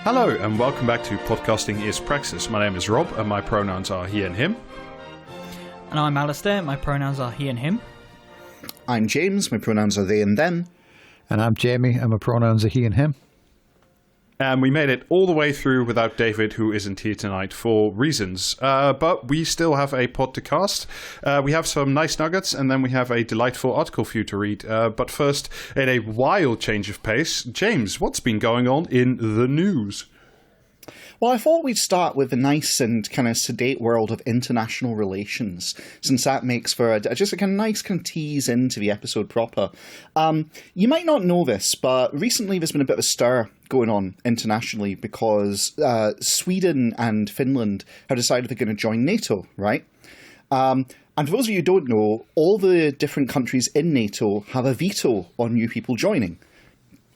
Hello and welcome back to Podcasting is Praxis. My name is Rob and my pronouns are he and him. And I'm Alistair, my pronouns are he and him. I'm James, my pronouns are they and them. And I'm Jamie and my pronouns are he and him. And we made it all the way through without David, who isn't here tonight for reasons. But we still have a pod to cast. We have some nice nuggets, and then we have a delightful article for you to read. But first, in a wild change of pace, James, what's been going on in the news? Well, I thought we'd start with the nice and kind of sedate world of international relations, since that makes for just a kind of nice kind of tease into the episode proper. You might not know this, but recently there's been a bit of a stir going on internationally because Sweden and Finland have decided they're going to join NATO, right? And for those of you who don't know, all the different countries in NATO have a veto on new people joining.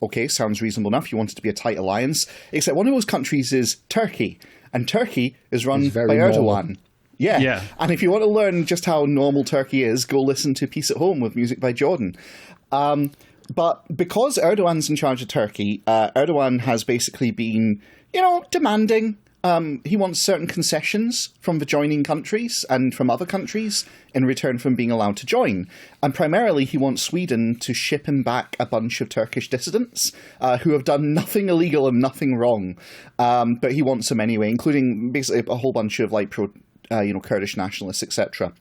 Okay, sounds reasonable enough. You want it to be a tight alliance. Except one of those countries is Turkey. And Turkey is run by Erdogan. Yeah. And if you want to learn just how normal Turkey is, go listen to Peace at Home with music by Jordan. But because Erdogan's in charge of Turkey, Erdogan has basically been, demanding. He wants certain concessions from the joining countries and from other countries in return from being allowed to join. And primarily, he wants Sweden to ship him back a bunch of Turkish dissidents who have done nothing illegal and nothing wrong. But he wants them anyway, including basically a whole bunch of Kurdish nationalists, etc.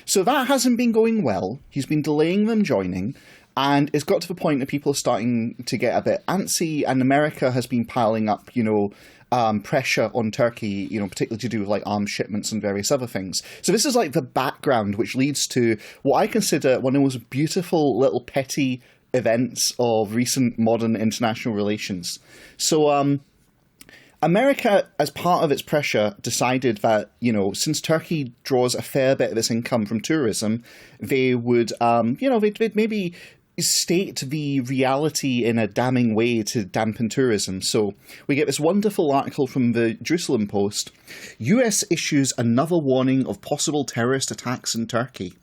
So that hasn't been going well. He's been delaying them joining. And it's got to the point that people are starting to get a bit antsy, and America has been piling up, pressure on Turkey, particularly to do with arms shipments and various other things. So this is the background which leads to what I consider one of the most beautiful little petty events of recent modern international relations. So America, as part of its pressure, decided that, since Turkey draws a fair bit of its income from tourism, they would, they'd maybe state the reality in a damning way to dampen tourism. So we get this wonderful article from the Jerusalem Post. US issues another warning of possible terrorist attacks in Turkey.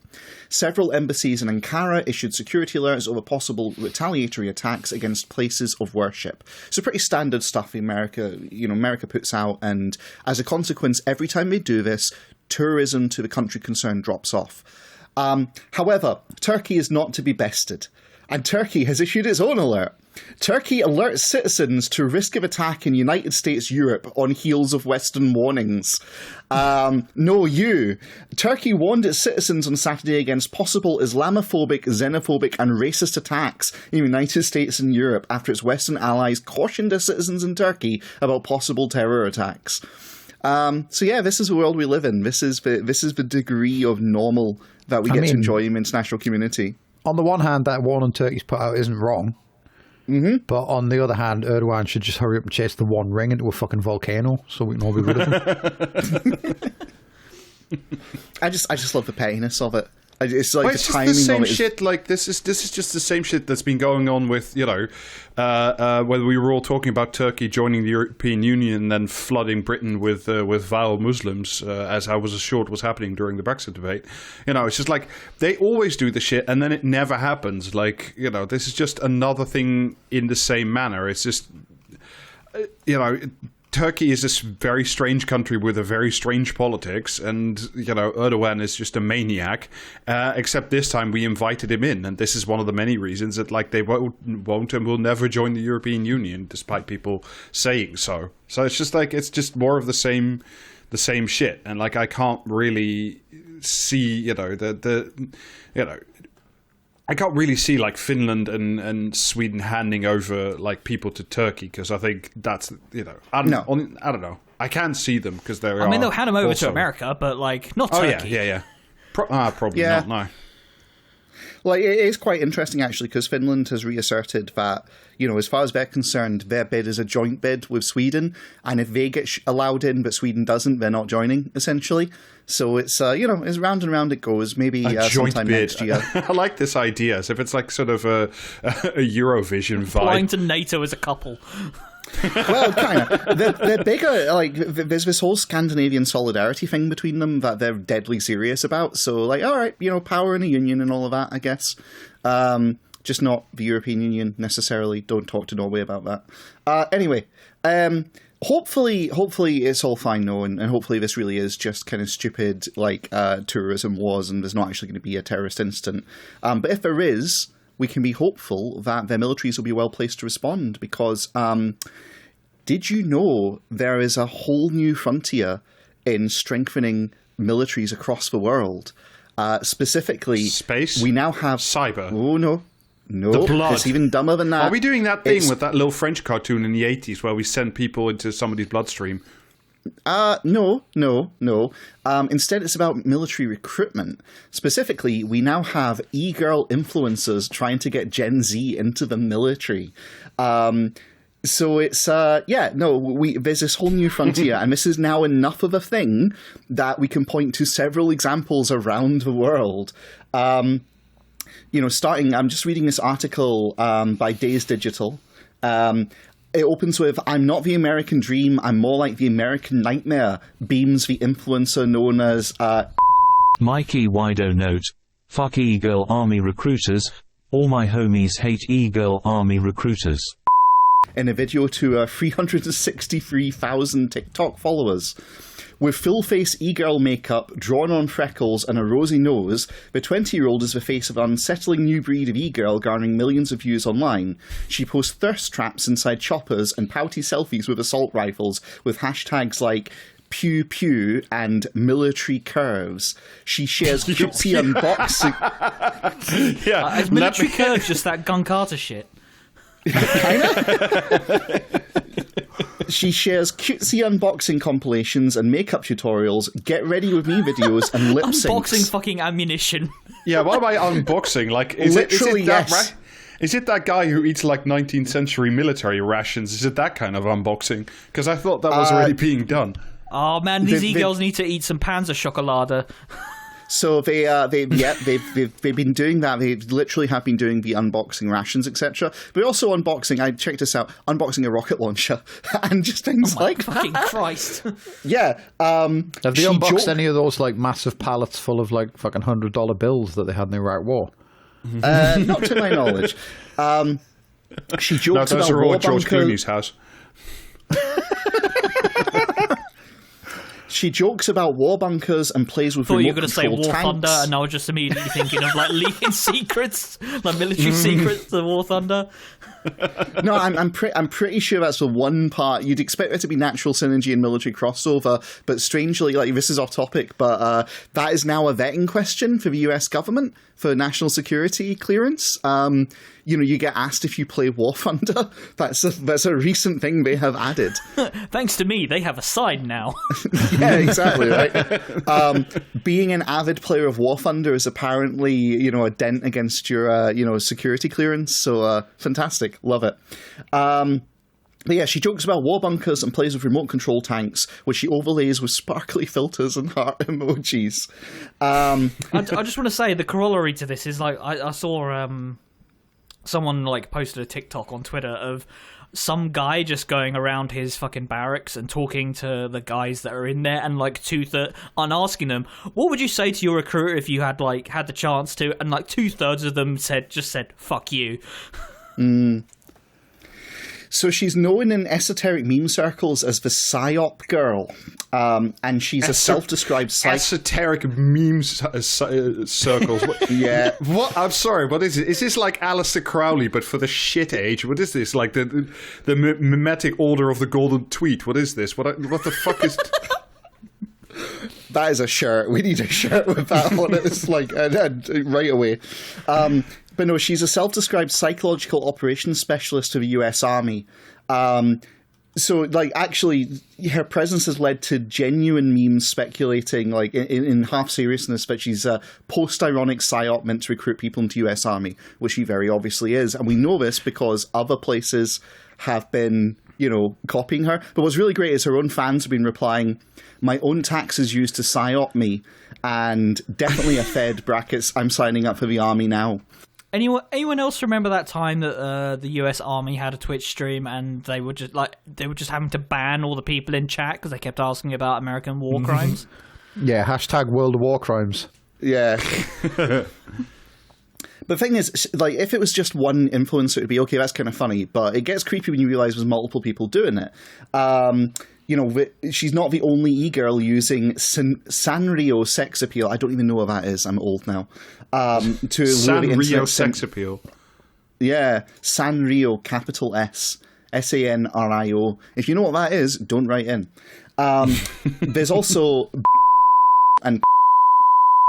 Several embassies in Ankara issued security alerts over possible retaliatory attacks against places of worship. So pretty standard stuff America puts out, and as a consequence, every time they do this, tourism to the country concerned drops off. However, Turkey is not to be bested, and Turkey has issued its own alert. Turkey alerts citizens to risk of attack in United States, Europe on heels of Western warnings. Turkey warned its citizens on Saturday against possible Islamophobic, xenophobic and racist attacks in the United States and Europe after its Western allies cautioned their citizens in Turkey about possible terror attacks. This is the world we live in. This is the degree of normal that we get to enjoy in the international community. On the one hand, that warning Turkey's put out isn't wrong. Mm-hmm. But on the other hand, Erdogan should just hurry up and chase the One Ring into a fucking volcano so we can all be rid of him. I just love the pettiness of it. It's the the timing the same of it. Shit. This is just the same shit that's been going on with whether we were all talking about Turkey joining the European Union and then flooding Britain with vile Muslims, as I was assured was happening during the Brexit debate. It's just they always do the shit and then it never happens. This is just another thing in the same manner. It's just Turkey is this very strange country with a very strange politics, and Erdogan is just a maniac. Except this time we invited him in, and this is one of the many reasons that they won't and will never join the European Union, despite people saying so. So it's just more of the same shit, and I can't really see I can't really see Finland and Sweden handing over people to Turkey, because I think that's I don't know. I can see them because they're. I mean, they'll hand them over to America, but not Turkey. Oh yeah. Probably not. No. Well, it is quite interesting, actually, because Finland has reasserted that, as far as they're concerned, their bid is a joint bid with Sweden, and if they get allowed in but Sweden doesn't, they're not joining, essentially. So it's, it's round and round it goes, maybe sometime bid. Next year. I like this idea, as if it's sort of a Eurovision vibe. Applying to NATO as a couple. Well, kind of. They're bigger. There's this whole Scandinavian solidarity thing between them that they're deadly serious about. So, all right, power in a union and all of that, I guess. just not the European Union necessarily. Don't talk to Norway about that. Anyway, hopefully it's all fine now, and hopefully this really is just kind of stupid, like tourism wars, and there's not actually going to be a terrorist incident. But if there is, we can be hopeful that their militaries will be well placed to respond, because did you know there is a whole new frontier in strengthening militaries across the world? Specifically, space? We now have... Cyber? Oh, no. No, the blood. It's even dumber than that. Are we doing that thing with that little French cartoon in the 80s where we send people into somebody's bloodstream? No. Instead, it's about military recruitment. Specifically, we now have e-girl influencers trying to get Gen Z into the military. So it's, there's this whole new frontier, and this is now enough of a thing that we can point to several examples around the world. I'm just reading this article by Days Digital. It opens with, "I'm not the American dream, I'm more like the American nightmare," beams the influencer known as... Mikey Wido note, "Fuck e-girl army recruiters. All my homies hate e-girl army recruiters." In a video to 363,000 TikTok followers. With full-face e-girl makeup, drawn-on freckles, and a rosy nose, the 20-year-old is the face of an unsettling new breed of e-girl garnering millions of views online. She posts thirst traps inside choppers and pouty selfies with assault rifles, with hashtags like pew pew and military curves. She shares cutesy unboxing... Is military curves just that Gun Carter shit? She shares cutesy unboxing compilations and makeup tutorials, get ready with me videos, and lip syncs. Unboxing fucking ammunition. Yeah, what about unboxing? Like, is it that Is it that guy who eats like 19th century military rations? Is it that kind of unboxing? Because I thought that was already being done. Oh man, these e-girls need to eat some Panzer Chocolade. So they've been doing that. They literally have been doing the unboxing rations, etc. But also unboxing. I checked this out. Unboxing a rocket launcher and just things like fucking that. Christ. Yeah. Have they unboxed any of those like massive pallets full of like fucking $100 bills that they had in the Iraq War? Not to my knowledge. She jokes about war George bunkers. Clooney's house. She jokes about war bunkers and plays with remote control tanks. I thought you were going to say War Thunder, and I was just immediately thinking of like leaking secrets, like military secrets to War Thunder. No, I'm pretty sure that's the one part. You'd expect there to be natural synergy and military crossover, but strangely, like, this is off topic, but that is now a vetting question for the US government for national security clearance. You get asked if you play War Thunder. That's a recent thing they have added. Thanks to me, they have a side now. Yeah, exactly, right? Being an avid player of War Thunder is apparently, a dent against your, security clearance. So, fantastic. Love it. But yeah, she jokes about war bunkers and plays with remote control tanks, which she overlays with sparkly filters and heart emojis. I just want to say the corollary to this is like I saw someone like posted a TikTok on Twitter of some guy just going around his fucking barracks and talking to the guys that are in there, and like and asking them, what would you say to your recruiter if you had the chance to, and like 2/3 of them said fuck you. So she's known in esoteric meme circles as the PSYOP girl, and she's a self-described esoteric meme circles. Yeah. What? I'm sorry. What is it? Is this like Aleister Crowley, but for the shit age? What is this? Like the mimetic order of the golden tweet? What is this? What the fuck is? That is a shirt. We need a shirt with that on it. It's like right away. But no, she's a self-described psychological operations specialist to the US Army. So, actually, her presence has led to genuine memes speculating, in half seriousness, that she's a post-ironic psyop meant to recruit people into US Army, which she very obviously is. And we know this because other places have been, copying her. But what's really great is her own fans have been replying, "My own tax is used to psyop me, and definitely a Fed brackets, I'm signing up for the Army now." Anyone else remember that time that the US Army had a Twitch stream and they were just having to ban all the people in chat because they kept asking about American war crimes? Yeah, #World of War Crimes. Yeah. But the thing is, like, if it was just one influencer, it'd be okay, that's kind of funny. But it gets creepy when you realize there's multiple people doing it. She's not the only e-girl using Sanrio sex appeal. I don't even know what that is. I'm old now. To Sanrio sex appeal. Yeah, Sanrio, capital S. Sanrio. If you know what that is, don't write in. There's also and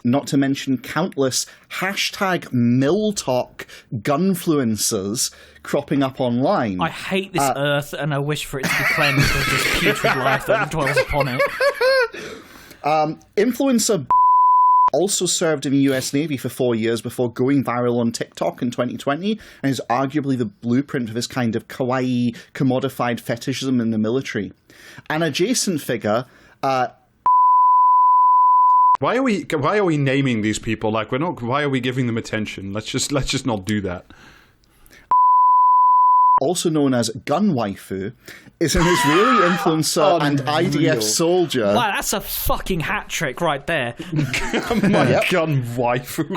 not to mention countless hashtag MilTalk gunfluencers cropping up online. I hate this earth, and I wish for it to be cleansed of this putrid life that dwells upon it. Influencer also served in the US Navy for 4 years before going viral on TikTok in 2020, and is arguably the blueprint for this kind of kawaii, commodified fetishism in the military. An adjacent figure... Why are we naming these people? Like, we're not. Why are we giving them attention? Let's just not do that. Also known as Gun Waifu, is an Israeli influencer and IDF soldier. Wow, that's a fucking hat trick right there. My gun waifu.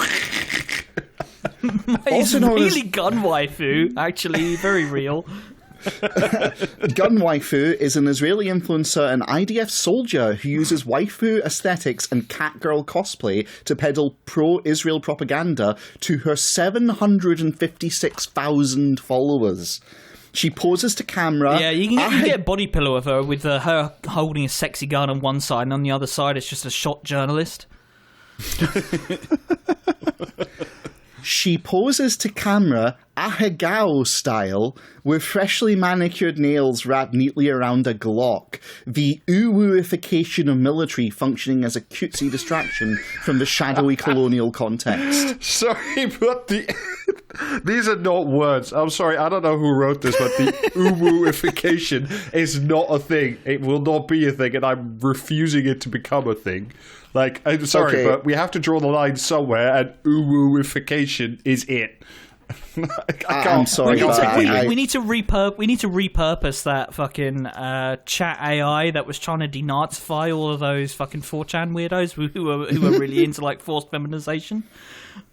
My Israeli gun waifu, actually very real. Gun Waifu is an Israeli influencer and IDF soldier who uses waifu aesthetics and catgirl cosplay to peddle pro-Israel propaganda to her 756,000 followers. She poses to camera. Yeah, you can get a body pillow of her with her holding a sexy gun on one side, and on the other side it's just a shot journalist. She poses to camera, Ahegao style, with freshly manicured nails wrapped neatly around a Glock, the uwuification of military functioning as a cutesy distraction from the shadowy colonial context. Sorry, but these are not words. I'm sorry, I don't know who wrote this, but the uwuification is not a thing. It will not be a thing, and I'm refusing it to become a thing. Like, I'm sorry, but we have to draw the line somewhere, and uwuification is it. I'm sorry. We need to repurpose that fucking chat AI that was trying to denazify all of those fucking 4chan weirdos who are really into like forced feminization,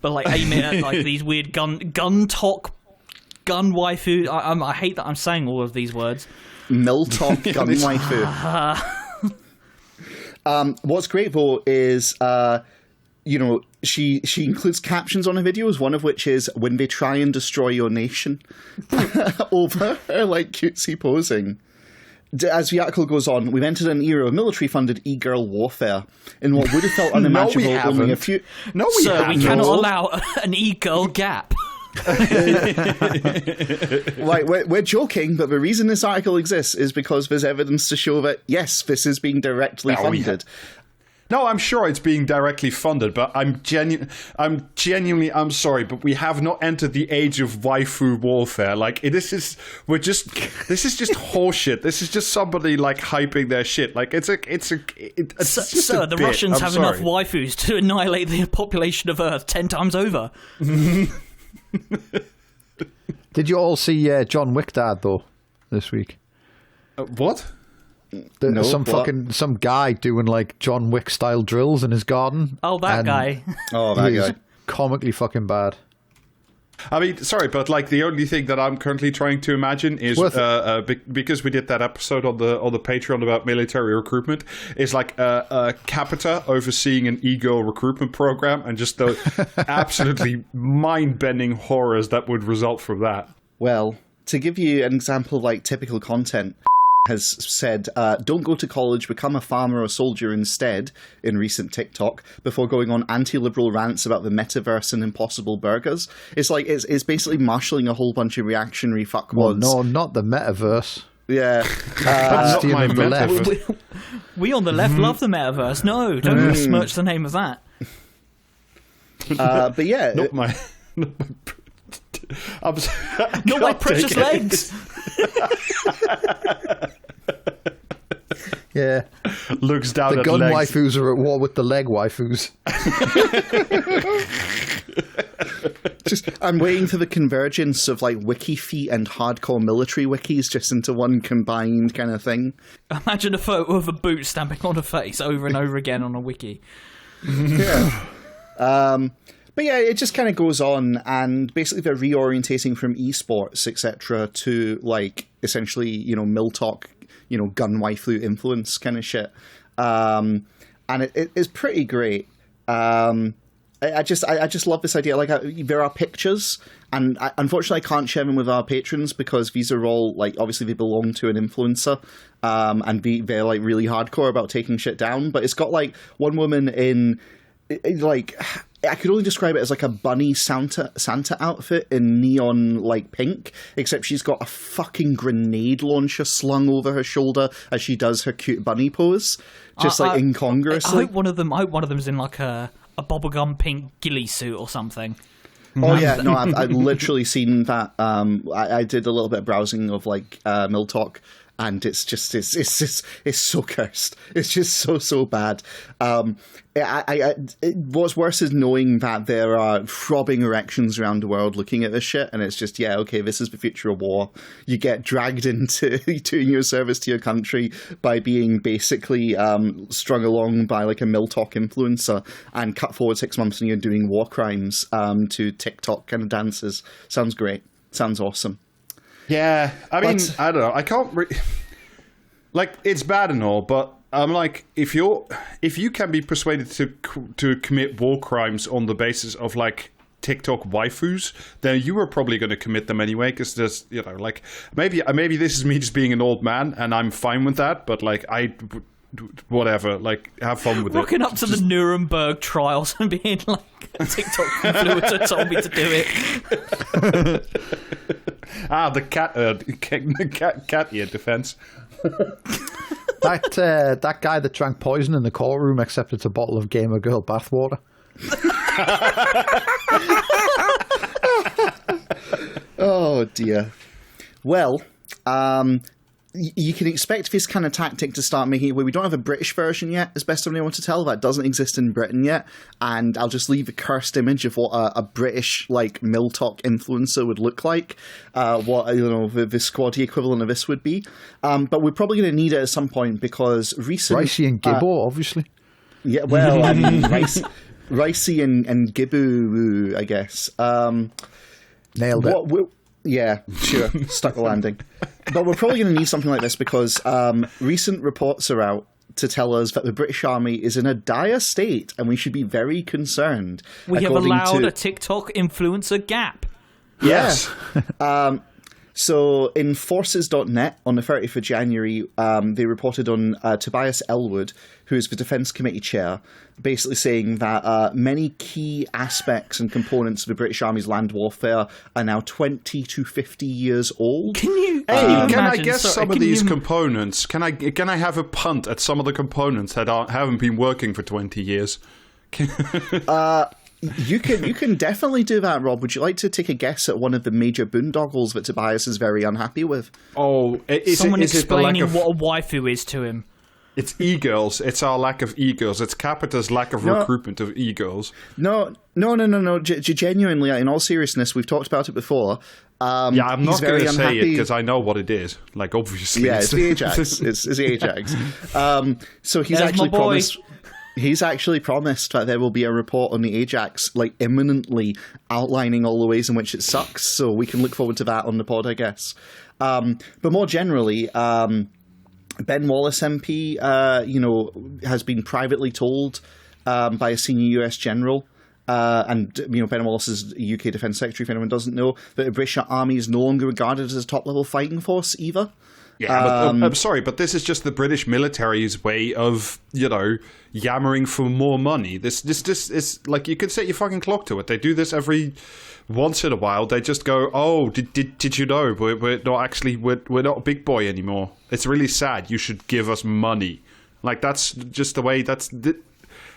but like aiming at like these weird gun talk, gun waifu. I hate that I'm saying all of these words. MilTalk gun waifu. What's great though is, she includes captions on her videos, one of which is "When they try and destroy your nation," over her like cutesy posing. As the article goes on, we've entered an era of military-funded e-girl warfare in what would have felt unimaginable only a few. No, we haven't. We cannot allow an e-girl gap. Right, we're joking, but the reason this article exists is because there's evidence to show that yes, this is being directly funded. No, I'm sure it's being directly funded, but I'm genuinely sorry, but we have not entered the age of waifu warfare. Like, this is just horseshit. This is just somebody like hyping their shit. Like, it's just the Russians have enough waifus to annihilate the population of Earth 10 times over. Did you all see John Wick died though this week? What? Some guy doing like John Wick style drills in his garden. Oh, that guy. Oh, that guy. Comically fucking bad. I mean, sorry, but like the only thing that I'm currently trying to imagine is because we did that episode on the Patreon about military recruitment, is like Capita overseeing an e-girl recruitment program and just the absolutely mind-bending horrors that would result from that. Well, to give you an example of like typical content, has said, don't go to college, become a farmer or soldier instead, in recent TikTok, before going on anti-liberal rants about the metaverse and impossible burgers. It's like, it's basically marshalling a whole bunch of reactionary fuckwads. Well, no, not the metaverse. Yeah. Not my metaverse. We on the left love the metaverse. No, don't besmirch the name of that. But yeah. Not my precious legs. Yeah. Looks down the at gun legs. waifus are at war with the leg waifus. I'm waiting for the convergence of like wiki feet and hardcore military wikis just into one combined kind of thing. Imagine a photo of a boot stamping on a face over and over again on a wiki. Yeah. But yeah, it just kind of goes on, and basically they're reorientating from esports, etc., to like essentially, mill talk, gun waifu influence kind of shit. And it is pretty great. I just love this idea. Like, there are pictures, and unfortunately I can't share them with our patrons because these are all, like, obviously they belong to an influencer, and they're, like, really hardcore about taking shit down. But it's got, like, one woman in, like, I could only describe it as, like, a bunny Santa outfit in neon, like, pink, except she's got a fucking grenade launcher slung over her shoulder as she does her cute bunny pose, just, incongruously. I hope one of them's in, like, a bubblegum pink ghillie suit or something. Oh yeah, no, I've literally seen that. I did a little bit of browsing of like Mill Talk, and it's so cursed. It's just so bad. What's worse is knowing that there are throbbing erections around the world looking at this shit, and it's just, yeah, okay, this is the future of war. You get dragged into doing your service to your country by being basically strung along by like a Mill Talk influencer, and cut forward 6 months and you're doing war crimes to TikTok kind of dances. Sounds great. Sounds awesome. Yeah, I mean, I don't know. I can't like, it's bad and all, but I'm like, if you can be persuaded to commit war crimes on the basis of like TikTok waifus, then you are probably going to commit them anyway. Because there's, like, maybe this is me just being an old man, and I'm fine with that. But like, whatever, like, have fun with Rocking up to the Nuremberg trials and being like, a TikTok influencer told me to do it. The cat ear defense. That guy that drank poison in the courtroom, except it's a bottle of gamer girl bathwater. Oh dear. Well, you can expect this kind of tactic to start making it where we don't have a British version yet, as best of anyone to tell. That doesn't exist in Britain yet, and I'll just leave a cursed image of what a British, like, Mill Talk influencer would look like, what, the squaddy equivalent of this would be. But we're probably going to need it at some point, because recent... Ricey and Gibbo, obviously. Yeah, well, I mean, Ricey and Gibbo, I guess. Nailed it. Yeah, sure. Stuck the landing. But we're probably going to need something like this because recent reports are out to tell us that the British Army is in a dire state and we should be very concerned. We have allowed a TikTok influencer gap. Yes. So in forces.net on the 30th of January, they reported on Tobias Elwood, who is the Defence Committee Chair, basically saying that many key aspects and components of the British Army's land warfare are now 20 to 50 years old. Can I guess some of these components? Can I have a punt at some of the components that haven't been working for 20 years? You can definitely do that, Rob. Would you like to take a guess at one of the major boondoggles that Tobias is very unhappy with? Oh, someone explaining what a waifu is to him. It's e-girls. It's our lack of e-girls. It's Capita's lack of recruitment of e-girls. No. Genuinely, in all seriousness, we've talked about it before. Yeah, I'm not going to say it because I know what it is. Like, obviously. Yeah, it's the Ajax. it's the Ajax. So he's actually promised... He's actually promised that there will be a report on the Ajax, like, imminently outlining all the ways in which it sucks. So we can look forward to that on the pod, I guess. But more generally, Ben Wallace MP, has been privately told by a senior US general, and Ben Wallace is UK Defence Secretary, if anyone doesn't know, that the British Army is no longer regarded as a top-level fighting force either. Yeah, but I'm sorry, but this is just the British military's way of, yammering for more money. This is like, you could set your fucking clock to it. They do this every once in a while. They just go, "Oh, did you know we're not actually we're not a big boy anymore? It's really sad. You should give us money." Like, that's just the way.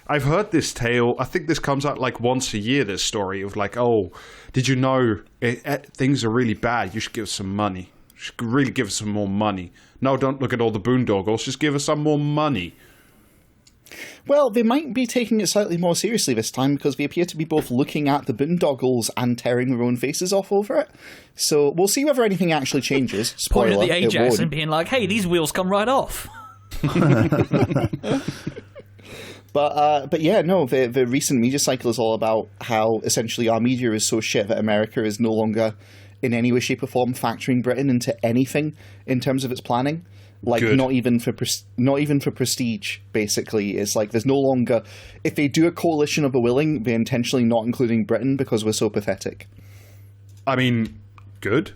I've heard this tale. I think this comes out like once a year. This story of like, "Oh, did you know things are really bad? You should give us some money. You should really give us some more money. No, don't look at all the boondoggles. Just give us some more money." Well, they might be taking it slightly more seriously this time because they appear to be both looking at the boondoggles and tearing their own faces off over it. So we'll see whether anything actually changes. Spoiler, pointing at the Ajax and being like, "Hey, these wheels come right off." But yeah, no, the recent media cycle is all about how essentially our media is so shit that America is no longer in any way, shape or form factoring Britain into anything in terms of its planning. Like, Good. not even for prestige, basically. It's like there's no longer... If they do a coalition of the willing, they're intentionally not including Britain because we're so pathetic. I mean, good.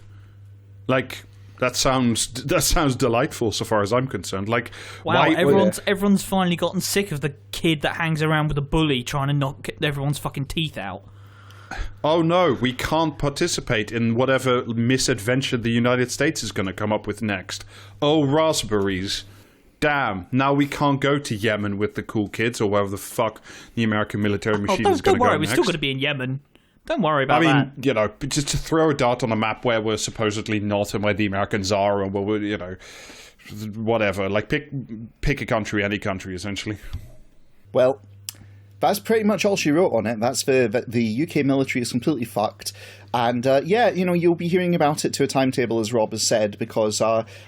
Like, that sounds delightful so far as I'm concerned. Like, Wow, why, everyone's finally gotten sick of the kid that hangs around with a bully trying to knock everyone's fucking teeth out. oh no, we can't participate in whatever misadventure the United States is going to come up with next. Oh, raspberries. Damn, now we can't go to Yemen with the cool kids or wherever the fuck the American military machine is going to go next. Don't worry, we're still going to be in Yemen. Don't worry about that. I mean, you know, just to throw a dart on a map where we're supposedly not and where the Americans are, or where we're, you know, whatever. Like, pick a country, any country, essentially. Well, that's pretty much all she wrote on it. That's the UK military is completely fucked. And yeah, you know, you'll be hearing about it to a timetable, as Rob has said, because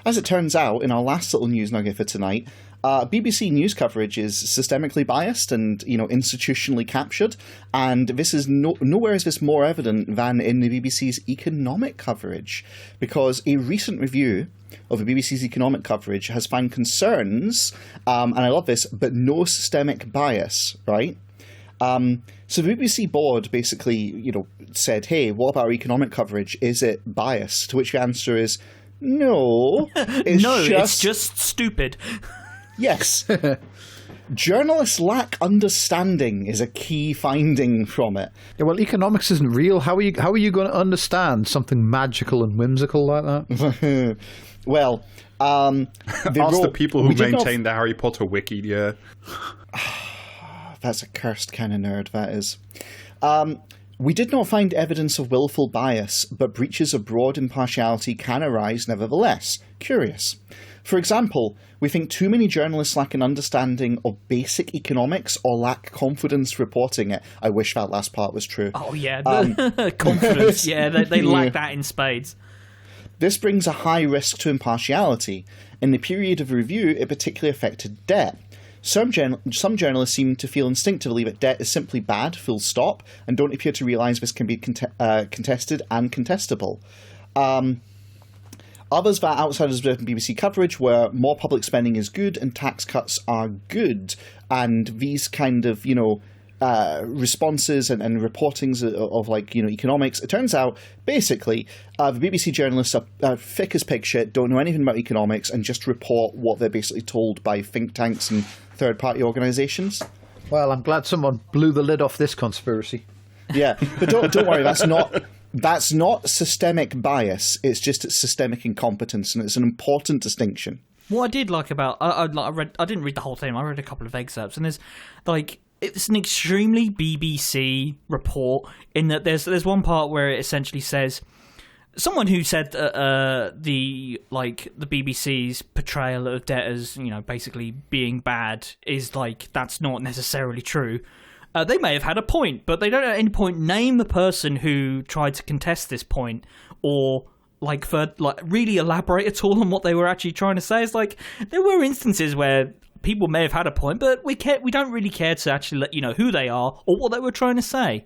as it turns out, in our last little news nugget for tonight, BBC news coverage is systemically biased and, you know, institutionally captured. And this is nowhere is this more evident than in the BBC's economic coverage, because a recent review of the BBC's economic coverage has found concerns, and I love this, but no systemic bias, right? So the BBC board basically, you know, said, hey, what about our economic coverage? Is it biased? To which the answer is, no. It's just stupid. Yes. Journalists lack understanding is a key finding from it. Yeah, well, economics isn't real. How are you going to understand something magical and whimsical like that? Well, Ask the people who maintain the Harry Potter wiki, yeah. That's a cursed kind of nerd, that is. We did not find evidence of willful bias, but breaches of broad impartiality can arise nevertheless. Curious. For example, we think too many journalists lack an understanding of basic economics or lack confidence reporting it. I wish that last part was true. Oh, yeah. Confidence. Yeah, they lack that in spades. This brings a high risk to impartiality. In the period of review, it particularly affected debt. Some journalists seem to feel instinctively that debt is simply bad, full stop, and don't appear to realise this can be contested and contestable. Others that outsiders of BBC coverage were more public spending is good and tax cuts are good. And these kind of, you know, responses and reportings of like, you know, economics, it turns out basically the BBC journalists are thick as pig shit, don't know anything about economics, and just report what they're basically told by think tanks and third-party organisations. Well, I'm glad someone blew the lid off this conspiracy. Yeah, but don't worry, that's not systemic bias. It's just systemic incompetence, and it's an important distinction. What I did like about I didn't read the whole thing. I read a couple of excerpts, and there's like it's an extremely BBC report in that there's one part where it essentially says someone who said the BBC's portrayal of debt as, you know, basically being bad is like that's not necessarily true. They may have had a point, but they don't at any point name the person who tried to contest this point or really elaborate at all on what they were actually trying to say. It's like there were instances where people may have had a point, but we don't really care to actually let you know who they are or what they were trying to say.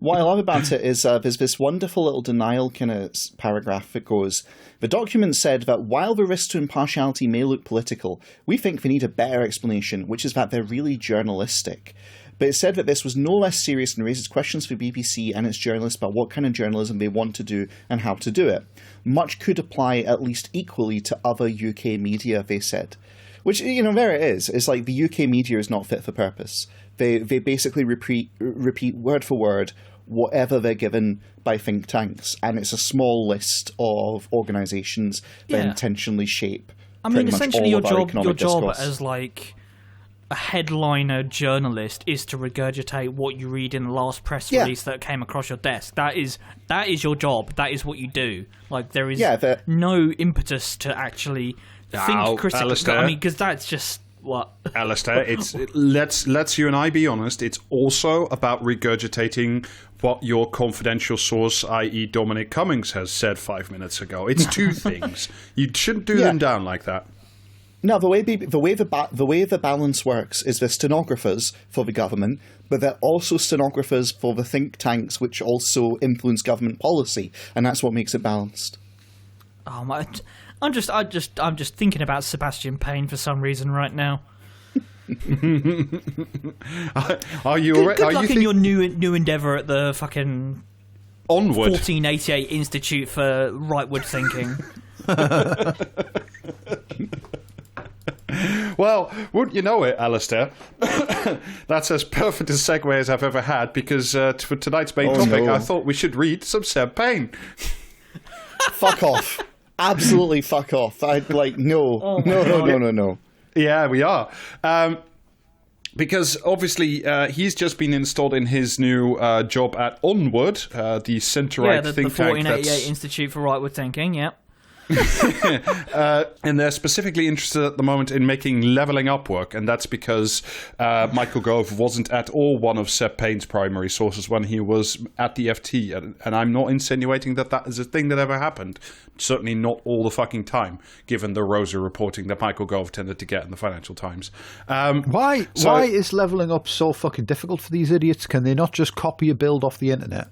What I love about it is there's this wonderful little denial kind of paragraph that goes, the document said that while the risks to impartiality may look political, we think they need a better explanation, which is that they're really journalistic. But it said that this was no less serious and raises questions for BBC and its journalists about what kind of journalism they want to do and how to do it. Much could apply at least equally to other UK media, they said. Which, you know, there it is. It's like the UK media is not fit for purpose. They basically repeat word for word whatever they're given by think tanks, and it's a small list of organisations that intentionally shape. I mean, essentially, your job discourse. as like a headliner journalist is to regurgitate what you read in the last press release that came across your desk. That is your job. That is what you do. Like there is no impetus to actually think critically. Alistair. I mean, because that's just what. Alistair, it's let's you and I be honest. It's also about regurgitating what your confidential source, i.e., Dominic Cummings, has said 5 minutes ago. It's two things. You shouldn't do them down like that. No, the way the balance works is they're stenographers for the government, but they're also stenographers for the think tanks, which also influence government policy, and that's what makes it balanced. Oh my! I'm just thinking about Sebastian Payne for some reason right now. Are you? Good luck in your new endeavour at the fucking Onward 1488 Institute for Rightward Thinking. Well, wouldn't you know it, Alistair? That's as perfect a segue as I've ever had, because for tonight's main topic, no. I thought we should read some Seb Payne. Fuck off. Absolutely fuck off. I'd like, no. No. Yeah, we are. Because obviously he's just been installed in his new job at Onward, the centre-right think the tank. 1488 Institute for Rightward Thinking, yeah. And they're specifically interested at the moment in making levelling up work, and that's because Michael Gove wasn't at all one of Seb Payne's primary sources when he was at the FT, and I'm not insinuating that is a thing that ever happened. Certainly not all the fucking time, given the Rosa reporting that Michael Gove tended to get in the Financial Times. Why is levelling up so fucking difficult for these idiots? Can they not just copy a build off the internet?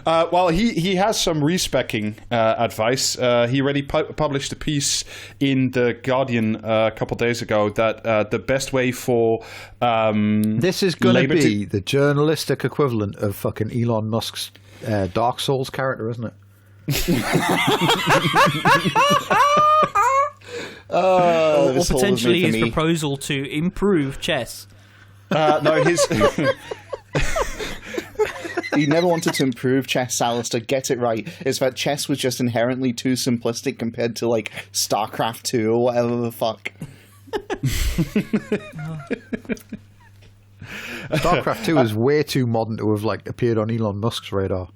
Well, he has some respecking advice. He already published a piece in The Guardian a couple of days ago that the best way for this is going to be the journalistic equivalent of fucking Elon Musk's Dark Souls character, isn't it? Or potentially his proposal to improve chess. No, his... He never wanted to improve chess, Alistair. Get it right. It's that chess was just inherently too simplistic compared to, like, StarCraft 2 or whatever the fuck. StarCraft 2 is way too modern to have, like, appeared on Elon Musk's radar.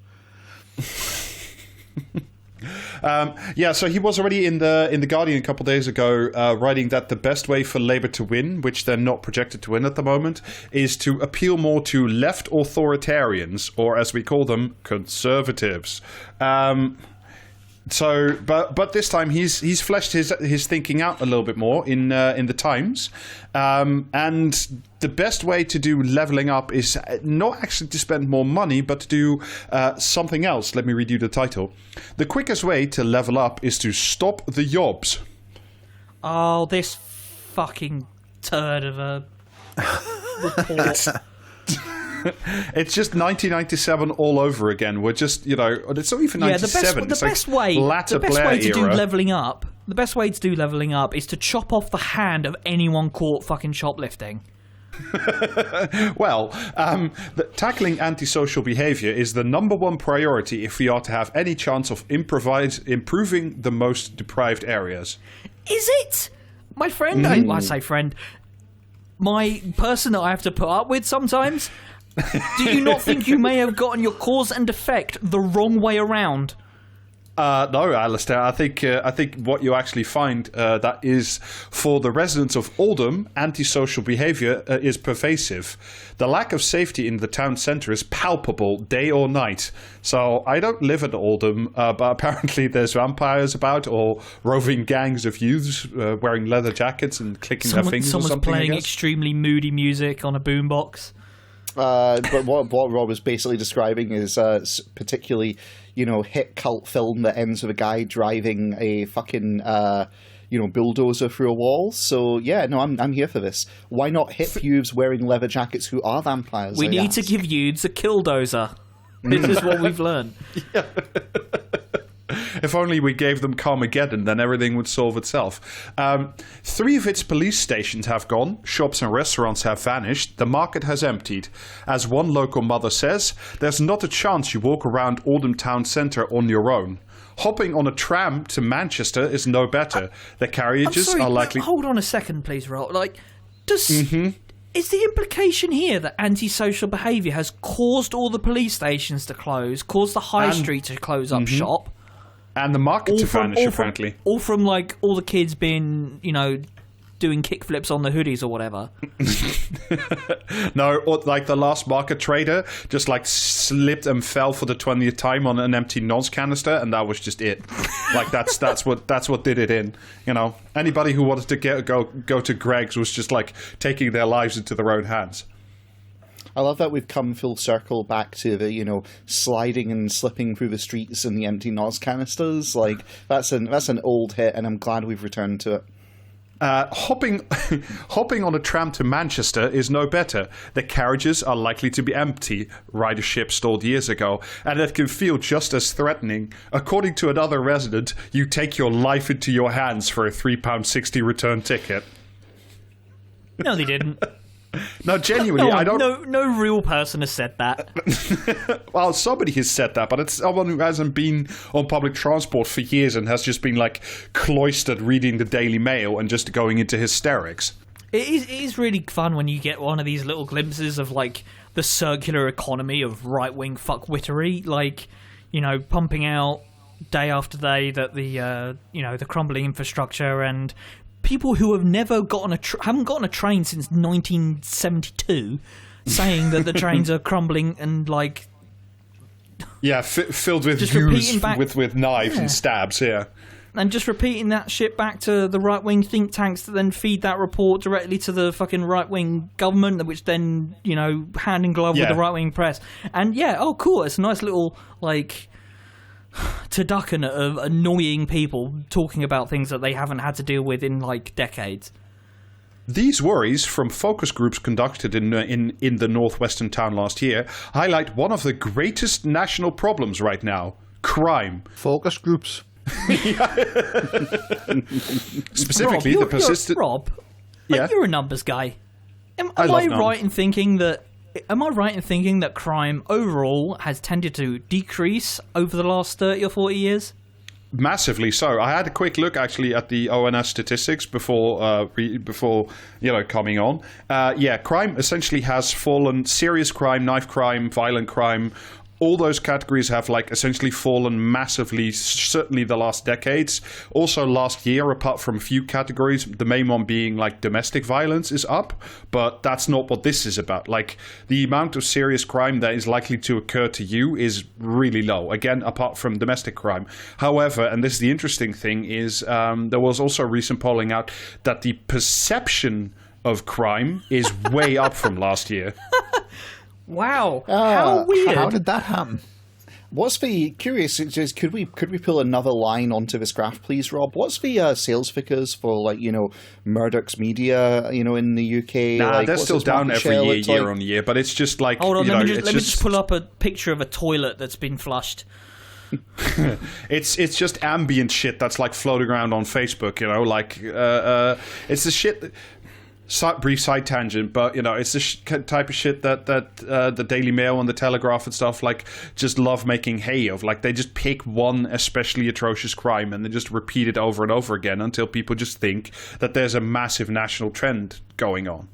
Yeah, so he was already in the Guardian a couple of days ago writing that the best way for Labour to win, which they're not projected to win at the moment, is to appeal more to left authoritarians, or as we call them, conservatives. So, but this time he's fleshed his thinking out a little bit more in the Times, and the best way to do levelling up is not actually to spend more money, but to do something else. Let me read you the title. The quickest way to level up is to stop the yobs. Oh, this fucking turd of a report. It's just 1997 all over again. We're just, it's not even 97. The best way to do levelling up. The best way to do levelling up is to chop off the hand of anyone caught fucking shoplifting. Well, tackling antisocial behaviour is the number one priority if we are to have any chance of improving the most deprived areas. Is it? My friend, I say friend, my person that I have to put up with sometimes, do you not think you may have gotten your cause and effect the wrong way around? No, Alistair. I think what you actually find that is for the residents of Oldham, antisocial behaviour is pervasive. The lack of safety in the town centre is palpable day or night. So I don't live in Oldham, but apparently there's vampires about or roving gangs of youths wearing leather jackets and clicking their fingers or something. Someone's playing extremely moody music on a boombox. But what Rob was basically describing is particularly, hit cult film that ends with a guy driving a fucking, bulldozer through a wall. So, yeah, no, I'm here for this. Why not hit youths wearing leather jackets who are vampires? We need to give youths a killdozer. This is what we've learned. Yeah. If only we gave them Carmageddon, then everything would solve itself. 3 of its police stations have gone, shops and restaurants have vanished, the market has emptied. As one local mother says, there's not a chance you walk around Oldham town centre on your own. Hopping on a tram to Manchester is no better. The carriages are likely... Hold on a second, please, Rob. Is the implication here that antisocial behaviour has caused all the police stations to close, caused the high street to close up shop? And the market to vanish, apparently. All from all the kids being, doing kickflips on the hoodies or whatever. No, or like the last market trader just like slipped and fell for the 20th time on an empty nonce canister, and that was just it. Like that's what did it in. You know, anybody who wanted to go to Greg's was just like taking their lives into their own hands. I love that we've come full circle back to the, sliding and slipping through the streets in the empty nonce canisters. Like that's an old hit, and I'm glad we've returned to it. Hopping on a tram to Manchester is no better. The carriages are likely to be empty, ridership stalled years ago, and it can feel just as threatening. According to another resident, you take your life into your hands for a £3.60 return ticket. No, they didn't. No, genuinely, I don't... No real person has said that. Well, somebody has said that, but it's someone who hasn't been on public transport for years and has just been, like, cloistered reading the Daily Mail and just going into hysterics. It is really fun when you get one of these little glimpses of, like, the circular economy of right-wing fuckwittery, like, pumping out day after day that the crumbling infrastructure and... people who have never haven't gotten a train since 1972, saying that the trains are crumbling and like, filled with use with knives and stabs, and just repeating that shit back to the right wing think tanks that then feed that report directly to the fucking right wing government, which then hand in glove with the right wing press. And cool, it's a nice little like. Turducken of annoying people talking about things that they haven't had to deal with in like decades. These worries from focus groups conducted in the northwestern town last year highlight one of the greatest national problems right now: crime. Focus groups. Specifically, the persistent. Rob, you're a numbers guy. Am I right in thinking that crime overall has tended to decrease over the last 30 or 40 years? Massively so. I had a quick look actually at the ONS statistics before coming on. Crime essentially has fallen. Serious crime, knife crime, violent crime. All those categories have essentially fallen massively, certainly the last decades. Also last year, apart from a few categories, the main one being domestic violence is up, but that's not what this is about. The amount of serious crime that is likely to occur to you is really low, again, apart from domestic crime. However, and this is the interesting thing, is there was also recent polling out that the perception of crime is way up from last year. Wow, how weird. How did that happen? What's the curious? Could we pull another line onto this graph, please, Rob? What's the sales figures for Murdoch's Media, in the UK? Nah, they're still down every year on year, but it's just hold on, let me just pull up a picture of a toilet that's been flushed. It's just ambient shit that's floating around on Facebook. It's the shit. Brief side tangent, but it's the type of shit that the Daily Mail and the Telegraph and stuff just love making hay of. They just pick one especially atrocious crime and they just repeat it over and over again until people just think that there's a massive national trend going on.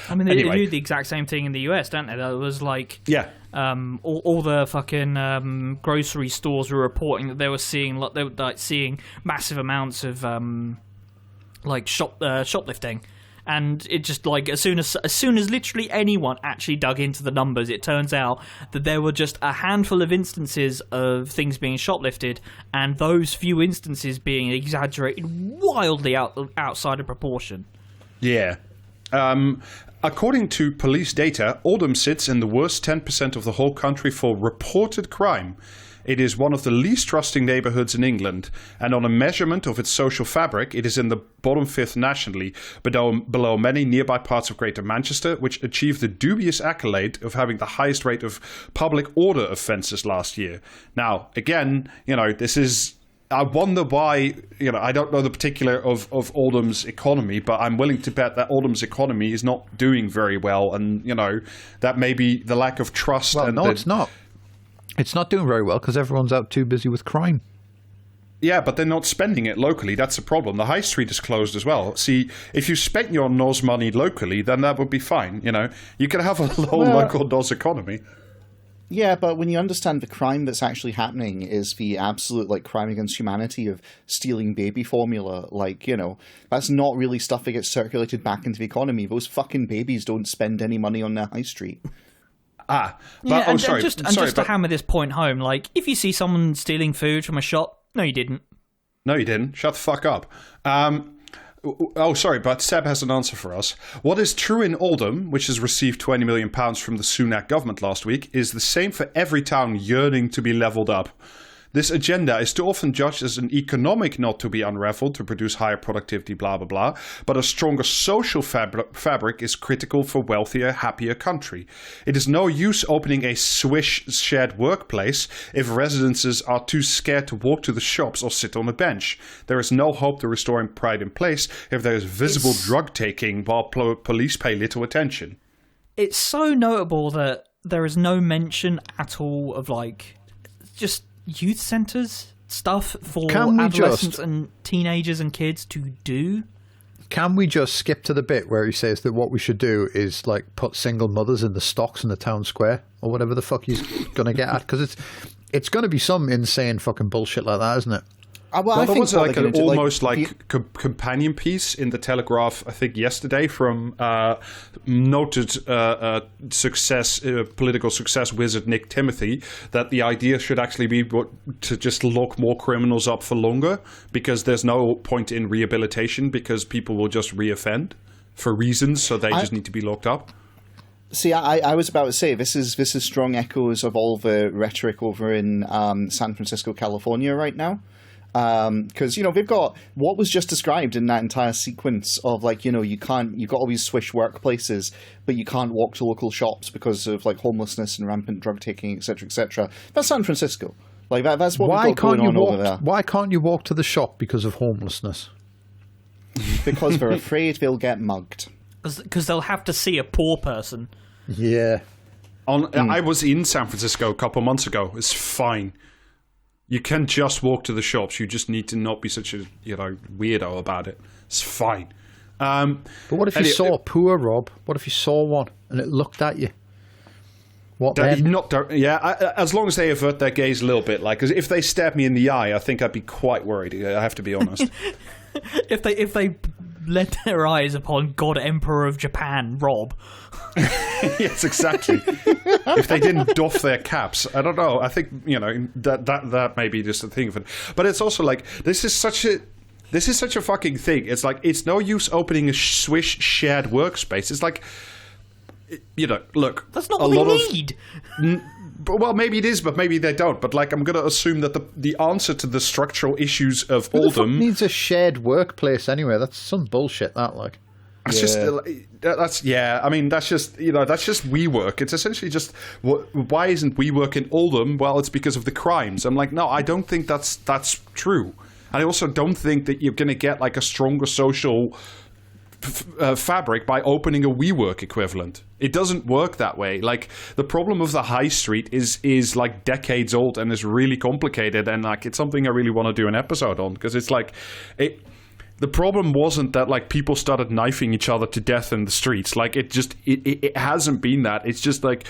I mean, they do the exact same thing in the US, don't they? There was all the fucking grocery stores were reporting that they were seeing seeing massive amounts of shoplifting, and it just as soon as literally anyone actually dug into the numbers, it turns out that there were just a handful of instances of things being shoplifted, and those few instances being exaggerated wildly outside of proportion. Yeah. According to police data, Oldham sits in the worst 10% of the whole country for reported crime. It is one of the least trusting neighbourhoods in England, and on a measurement of its social fabric, it is in the bottom fifth nationally, below many nearby parts of Greater Manchester, which achieved the dubious accolade of having the highest rate of public order offences last year. Now, again, this is... I wonder why, I don't know the particular of Oldham's economy, but I'm willing to bet that Oldham's economy is not doing very well, and, that may be the lack of trust. Well, no, it's not. It's not doing very well because everyone's out too busy with crime. Yeah, but they're not spending it locally. That's the problem. The high street is closed as well. See, if you spent your NOS money locally, then that would be fine. You could have a local NOS economy. Yeah, but when you understand the crime that's actually happening is the absolute, like, crime against humanity of stealing baby formula, like, you know, that's not really stuff that gets circulated back into the economy. Those fucking babies don't spend any money on their high street. But, Yeah, sorry. just but, to hammer this point home, like, if you see someone stealing food from a shop, no, you didn't. No, you didn't. Shut the fuck up. But Seb has an answer for us. What is true in Oldham, which has received £20 million from the Sunak government last week, is the same for every town yearning to be levelled up. This agenda is too often judged as an economic knot to be unraveled to produce higher productivity, blah, blah, blah. But a stronger social fabric is critical for wealthier, happier country. It is no use opening a swish shared workplace if residents are too scared to walk to the shops or sit on a bench. There is no hope to restoring pride in place if there is visible drug taking while police pay little attention. It's so notable that there is no mention at all of, like, just youth centres stuff for adolescents and teenagers and kids to do. Can we just skip to the bit where he says that what we should do is, like, put single mothers in the stocks in the town square or whatever the fuck he's gonna get at? Because it's gonna be some insane fucking bullshit like that, isn't it? Well, I there think was like an almost companion piece in the Telegraph, I think yesterday, from noted political success wizard Nick Timothy, that the idea should actually be to just lock more criminals up for longer, because there's no point in rehabilitation because people will just reoffend for reasons, so they just need to be locked up. See, I was about to say, this is strong echoes of all the rhetoric over in San Francisco, California right now. Because, you know, they've got what was just described in that entire sequence of, like, you know, you've got all these swish workplaces, but you can't walk to local shops because of, like, homelessness and rampant drug taking, etc., etc. That's San Francisco. Like, that's what we've got going on over there. Why can't you walk to the shop because of homelessness? Because they're afraid they'll get mugged. Because they'll have to see a poor person. Yeah. I was in San Francisco a couple months ago. It's fine. You can just walk to the shops. You just need to not be such a weirdo about it. It's fine. But what if you saw a poor Rob? What if you saw one and it looked at you? What then? As long as they avert their gaze a little bit. Like, 'cause if they stab me in the eye, I think I'd be quite worried. I have to be honest. If they led their eyes upon God Emperor of Japan, Rob. Yes, exactly. If they didn't doff their caps, I don't know. I think, you know, that may be just a thing of it. But it's also like, this is such a fucking thing. It's like, it's no use opening a swish shared workspace. It's like, you know, look, that's not what we need. Well, maybe it is, but maybe they don't. But, like, I'm going to assume that the answer to the structural issues of Who Oldham... the fuck needs a shared workplace anyway? That's some bullshit, that, like. That's just WeWork. It's essentially just, why isn't WeWork in Oldham? Well, it's because of the crimes. I'm like, no, I don't think that's true. And I also don't think that you're going to get, like, a stronger social fabric by opening a WeWork equivalent. It doesn't work that way. Like, the problem of the high street is like decades old and is really complicated, and, like, it's something I really want to do an episode on, because it's like the problem wasn't that, like, people started knifing each other to death in the streets. Like, it hasn't been that. It's just, like,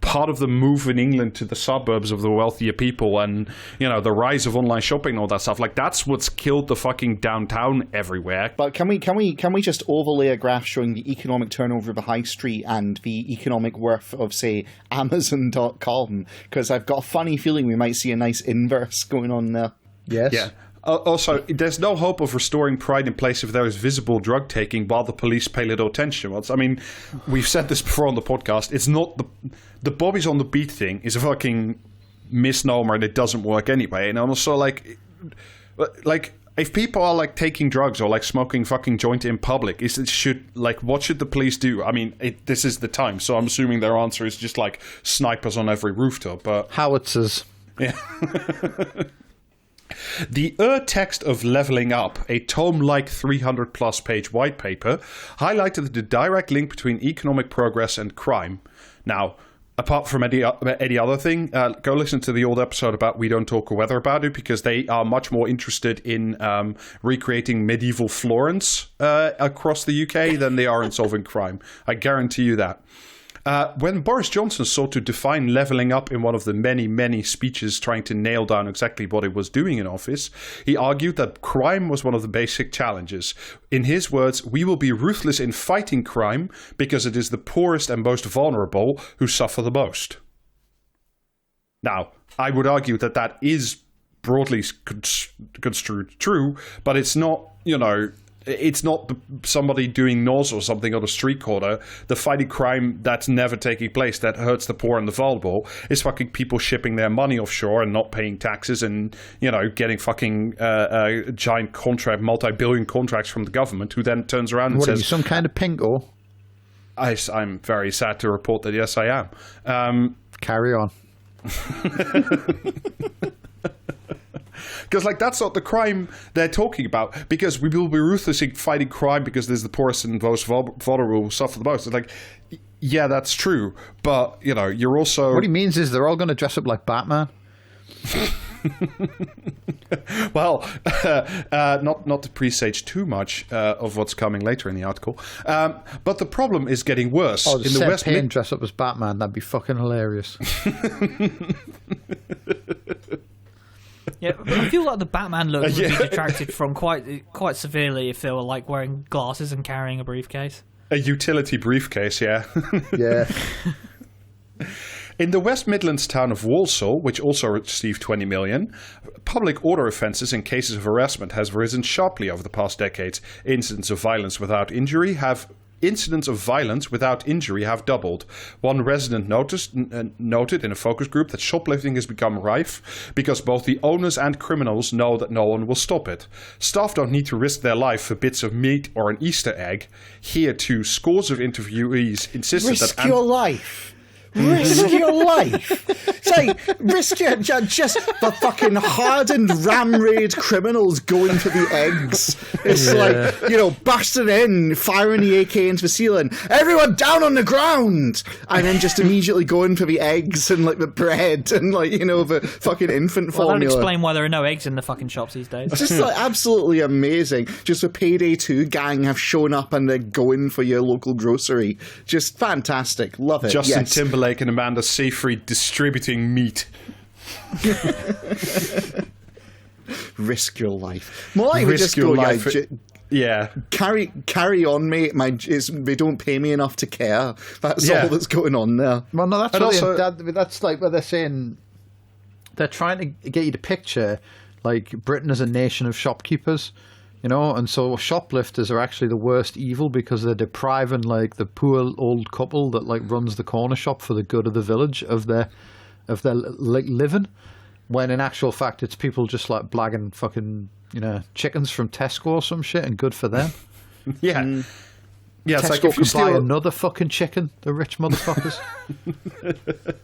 part of the move in England to the suburbs of the wealthier people, and, you know, the rise of online shopping and all that stuff. Like, that's what's killed the fucking downtown everywhere. But can we just overlay a graph showing the economic turnover of the high street and the economic worth of, say, Amazon.com? Because I've got a funny feeling we might see a nice inverse going on there. Yes. Yeah. Also, there's no hope of restoring pride in place if there is visible drug taking while the police pay little attention. Well, I mean, we've said this before on the podcast. It's not the Bobby's on the beat thing is a fucking misnomer, and it doesn't work anyway. And also, like if people are, like, taking drugs or, like, smoking fucking joint in public, what should the police do? I mean, this is the time, so I'm assuming their answer is just, like, snipers on every rooftop. But howitzers. Yeah. The text of Leveling Up, a tome-like 300-plus page white paper, highlighted the direct link between economic progress and crime. Now, apart from any other thing, go listen to the old episode about We Don't Talk Weather About It, because they are much more interested in recreating medieval Florence across the UK than they are in solving crime. I guarantee you that. When Boris Johnson sought to define levelling up in one of the many, many speeches trying to nail down exactly what he was doing in office, he argued that crime was one of the basic challenges. In his words, we will be ruthless in fighting crime because it is the poorest and most vulnerable who suffer the most. Now, I would argue that that is broadly construed true, but it's not, it's not somebody doing NOS or something on a street corner. The fighting crime that's never taking place, that hurts the poor and the vulnerable, is fucking people shipping their money offshore and not paying taxes and, getting fucking giant multi-billion contracts from the government, who then turns around and says... What are you, some kind of pinko? I'm very sad to report that, yes, I am. Carry on. Because, that's not the crime they're talking about. Because we will be ruthless in fighting crime because there's the poorest and most vulnerable who suffer the most. It's yeah, that's true. But, you're also... What he means is they're all going to dress up like Batman. Well, not to presage too much of what's coming later in the article. But the problem is getting worse. In the West Payne dress up as Batman, that'd be fucking hilarious. Yeah, but I feel like the Batman look would be detracted from quite severely if they were wearing glasses and carrying a briefcase. A utility briefcase, yeah. Yeah. In the West Midlands town of Walsall, which also received 20 million, public order offences and cases of harassment has risen sharply over the past decades. Incidents of violence without injury have doubled. One resident noted in a focus group that shoplifting has become rife because both the owners and criminals know that no one will stop it. Staff don't need to risk their life for bits of meat or an Easter egg. Here too, scores of interviewees insisted risk your life. Risk your life. Risk your just the fucking hardened ramrod criminals going for the eggs. It's busting in, firing the AK into the ceiling. Everyone down on the ground, and then just immediately going for the eggs and the bread and the fucking infant formula. That would explain why there are no eggs in the fucking shops these days. Just absolutely amazing. Just a Payday 2 gang have shown up and they're going for your local grocery. Just fantastic. Love it. Justin Timberlake and Amanda Seyfried distributing meat. Risk your life. More like we just go, life. Yeah. Carry on, mate. They don't pay me enough to care. That's all that's going on there. Well, no, that's where they're saying they're trying to get you to picture Britain as a nation of shopkeepers. And so shoplifters are actually the worst evil because they're depriving the poor old couple that runs the corner shop for the good of the village of their living, when in actual fact it's people just blagging fucking chickens from Tesco or some shit, and good for them. Yeah. Yeah, it's Tesco can buy another fucking chicken, the rich motherfuckers.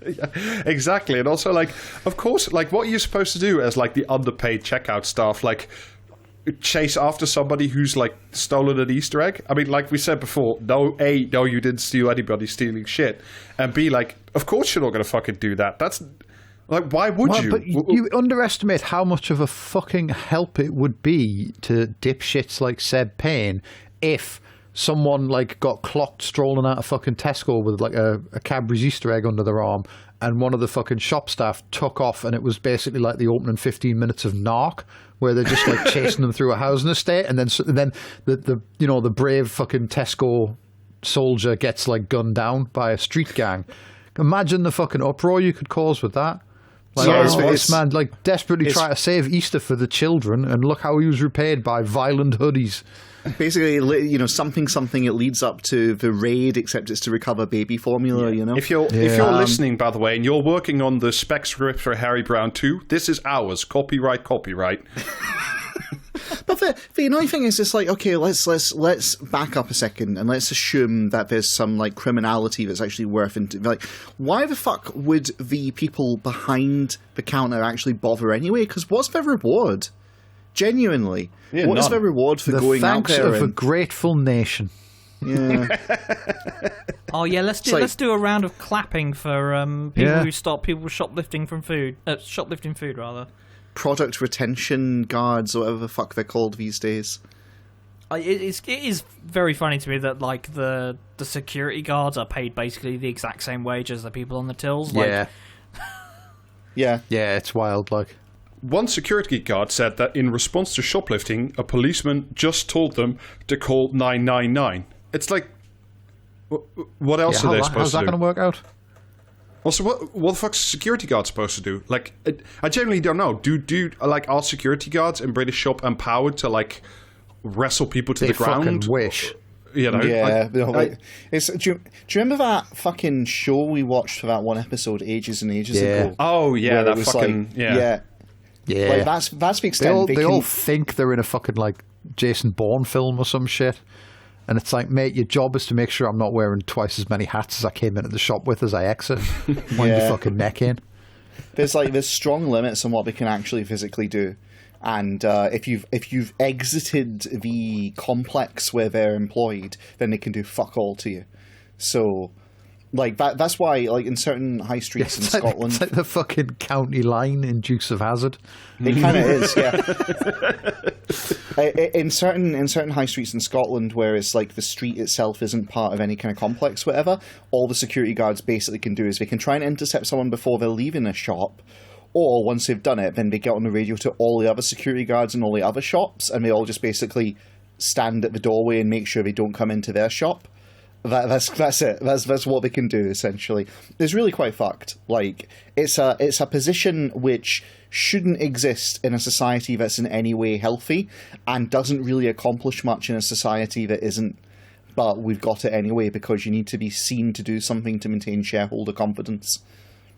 Yeah, exactly. And also of course, what are you supposed to do as the underpaid checkout staff? Chase after somebody who's stolen an Easter egg? I mean, like we said before, no, you didn't steal anybody stealing shit, and B, of course you're not going to fucking do that. That's why would you? But you underestimate how much of a fucking help it would be to dipshits like Seb Payne if someone got clocked strolling out of fucking Tesco with a Cadbury's Easter egg under their arm, and one of the fucking shop staff took off, and it was basically the opening 15 minutes of Narc, where they're just chasing them through a housing estate, and then the brave fucking Tesco soldier gets gunned down by a street gang. Imagine the fucking uproar you could cause with that. This man desperately trying to save Easter for the children, and look how he was repaid by violent hoodies. Basically, something it leads up to the raid, except it's to recover baby formula. If you're listening, by the way, and you're working on the spec script for Harry Brown 2, this is ours. Copyright. But the annoying thing is, it's okay, let's back up a second and let's assume that there's some criminality that's actually worth why the fuck would the people behind the counter actually bother anyway? Because what's the reward? Genuinely, what is the reward for going out there? The thanks of a grateful nation. Yeah. Oh yeah, let's do a round of clapping for people who stop people shoplifting from food. Shoplifting food, rather. Product retention guards, or whatever the fuck they're called these days. it is very funny to me that like the security guards are paid basically the exact same wage as the people on the tills. Like, yeah, it's wild. Like, one security guard said that in response to shoplifting, a policeman just told them to call 999. It's like, what else are they supposed to do? How's that going to work out? Also, what the fuck's a security guard supposed to do? Like, I genuinely don't know. Do like, are security guards in British shop empowered to like wrestle people to the ground? They fucking wish. You know, yeah. Do you remember that fucking show we watched for that one episode ages and ages ago? Oh yeah, that fucking like, yeah. Like that's the extent they all think they're in a fucking like Jason Bourne film or some shit. And it's like, mate, your job is to make sure I'm not wearing twice as many hats as I came into the shop with as I exit. Wind your fucking neck in. There's strong limits on what they can actually physically do, and if you've exited the complex where they're employed, then they can do fuck all to you. So, like that's why, like in certain high streets in Scotland, it's like the fucking county line in Dukes of Hazzard. It kind of is, yeah. In certain high streets in Scotland, where it's like the street itself isn't part of any kind of complex, whatever, all the security guards basically can do is they can try and intercept someone before they're leaving a shop, or once they've done it, then they get on the radio to all the other security guards in all the other shops, and they all just basically stand at the doorway and make sure they don't come into their shop. That's it. That's what they can do essentially. It's really quite fucked. Like it's a position which shouldn't exist in a society that's in any way healthy, and doesn't really accomplish much in a society that isn't. But we've got it anyway because you need to be seen to do something to maintain shareholder confidence.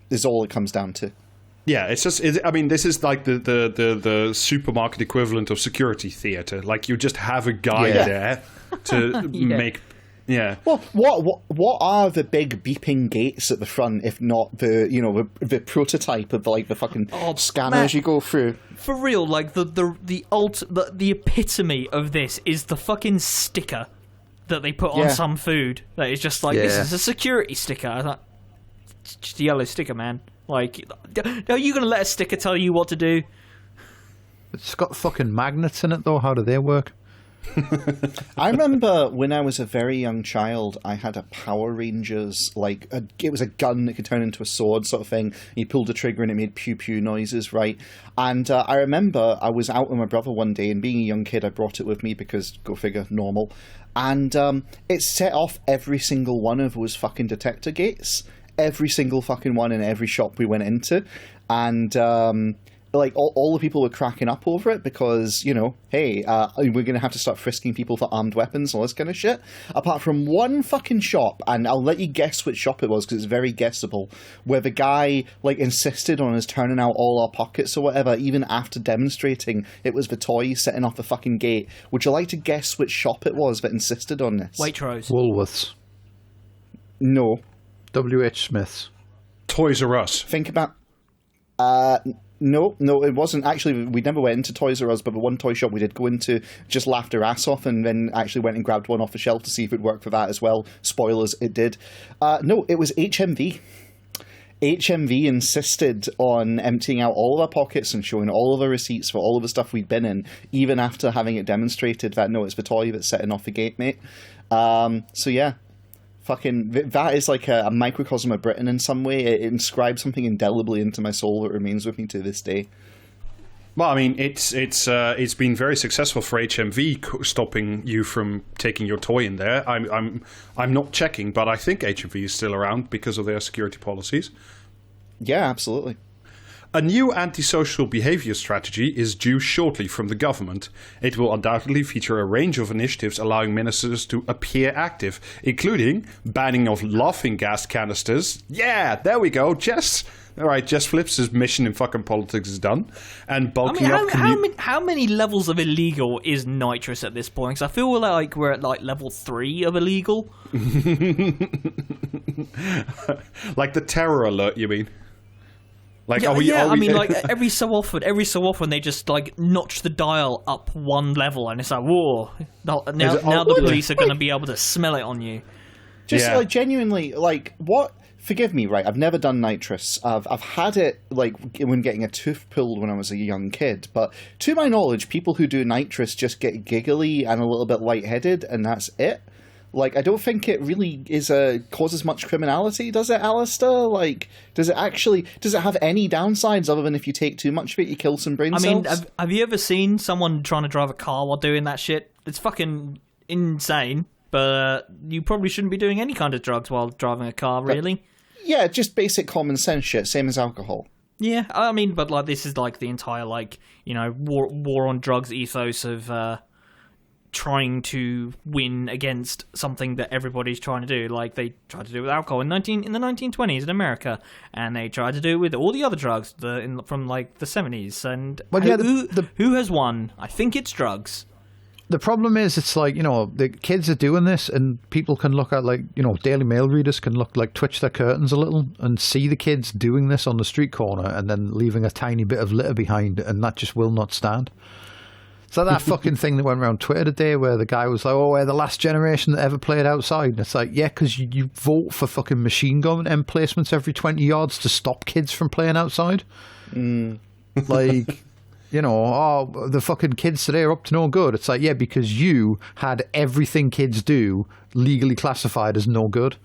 Is all it comes down to. Yeah, it's just. I mean, this is like the supermarket equivalent of security theatre. Like you just have a guy there to make. Yeah. Well, what are the big beeping gates at the front if not the prototype of like the fucking scanners you go through? For real, like the epitome of this is the fucking sticker that they put on some food that is just like, this is a security sticker. I thought, it's just a yellow sticker, man. Like, are you gonna let a sticker tell you what to do? It's got fucking magnets in it though. How do they work? I remember when I was a very young child, I had a Power Rangers, it was a gun that could turn into a sword sort of thing. You pulled the trigger and it made pew pew noises, right? And I remember I was out with my brother one day, and being a young kid, I brought it with me because, go figure, normal. And it set off every single one of those fucking detector gates. Every single fucking one in every shop we went into. And like all the people were cracking up over it because, hey, we're going to have to start frisking people for armed weapons and all this kind of shit. Apart from one fucking shop, and I'll let you guess which shop it was because it's very guessable, where the guy like insisted on us turning out all our pockets or whatever, even after demonstrating it was the toy setting off the fucking gate. Would you like to guess which shop it was that insisted on this? Waitrose. Woolworths. No. W.H. Smith's. Toys R Us. Think about... No, it wasn't. Actually, we never went into Toys R Us, but the one toy shop we did go into just laughed our ass off and then actually went and grabbed one off the shelf to see if it worked for that as well. Spoilers, it did. No, it was HMV. HMV insisted on emptying out all of our pockets and showing all of the receipts for all of the stuff we'd been in, even after having it demonstrated that, no, it's the toy that's setting off the gate, mate. So yeah. Fucking, that is like a microcosm of Britain in some way. It inscribed something indelibly into my soul that remains with me to this day. Well, I mean, it's been very successful for HMV stopping you from taking your toy in there. I'm not checking, but I think HMV is still around because of their security policies. Yeah, absolutely. A new antisocial behaviour strategy is due shortly from the government. It will undoubtedly feature a range of initiatives allowing ministers to appear active, including banning of laughing gas canisters. Yeah, there we go, Jess. All right, Jess Flips' mission in fucking politics is done. And bulking up... How many levels of illegal is nitrous at this point? Because I feel like we're at like level 3 of illegal. Like the terror alert, you mean? Like, I mean, like every so often they just like notch the dial up one level, and it's like, whoa! Now the police are going to be able to smell it on you. Just like genuinely, like what? forgive me, right? I've never done nitrous. I've had it like when getting a tooth pulled when I was a young kid. But to my knowledge, people who do nitrous just get giggly and a little bit lightheaded, and that's it. Like, I don't think it really causes much criminality, does it, Alistair? Like, does it have any downsides other than if you take too much of it, you kill some brain cells? I mean, have you ever seen someone trying to drive a car while doing that shit? It's fucking insane, but you probably shouldn't be doing any kind of drugs while driving a car, really. Yeah, just basic common sense shit, same as alcohol. Yeah, I mean, but like this is like the entire like, you know, war on drugs ethos of trying to win against something that everybody's trying to do. Like they tried to do with alcohol in the 1920s in America, and they tried to do it with all the other drugs from like the 70s. And who has won? I think it's drugs. The problem is, it's like, you know, the kids are doing this, and people can look at, like, you know, Daily Mail readers can twitch their curtains a little and see the kids doing this on the street corner and then leaving a tiny bit of litter behind, and that just will not stand. So that fucking thing that went around Twitter today where the guy was like, oh, we're the last generation that ever played outside. And it's like, yeah, because you vote for fucking machine gun emplacements every 20 yards to stop kids from playing outside. Like, you know, oh, the fucking kids today are up to no good. It's like, yeah, because you had everything kids do legally classified as no good.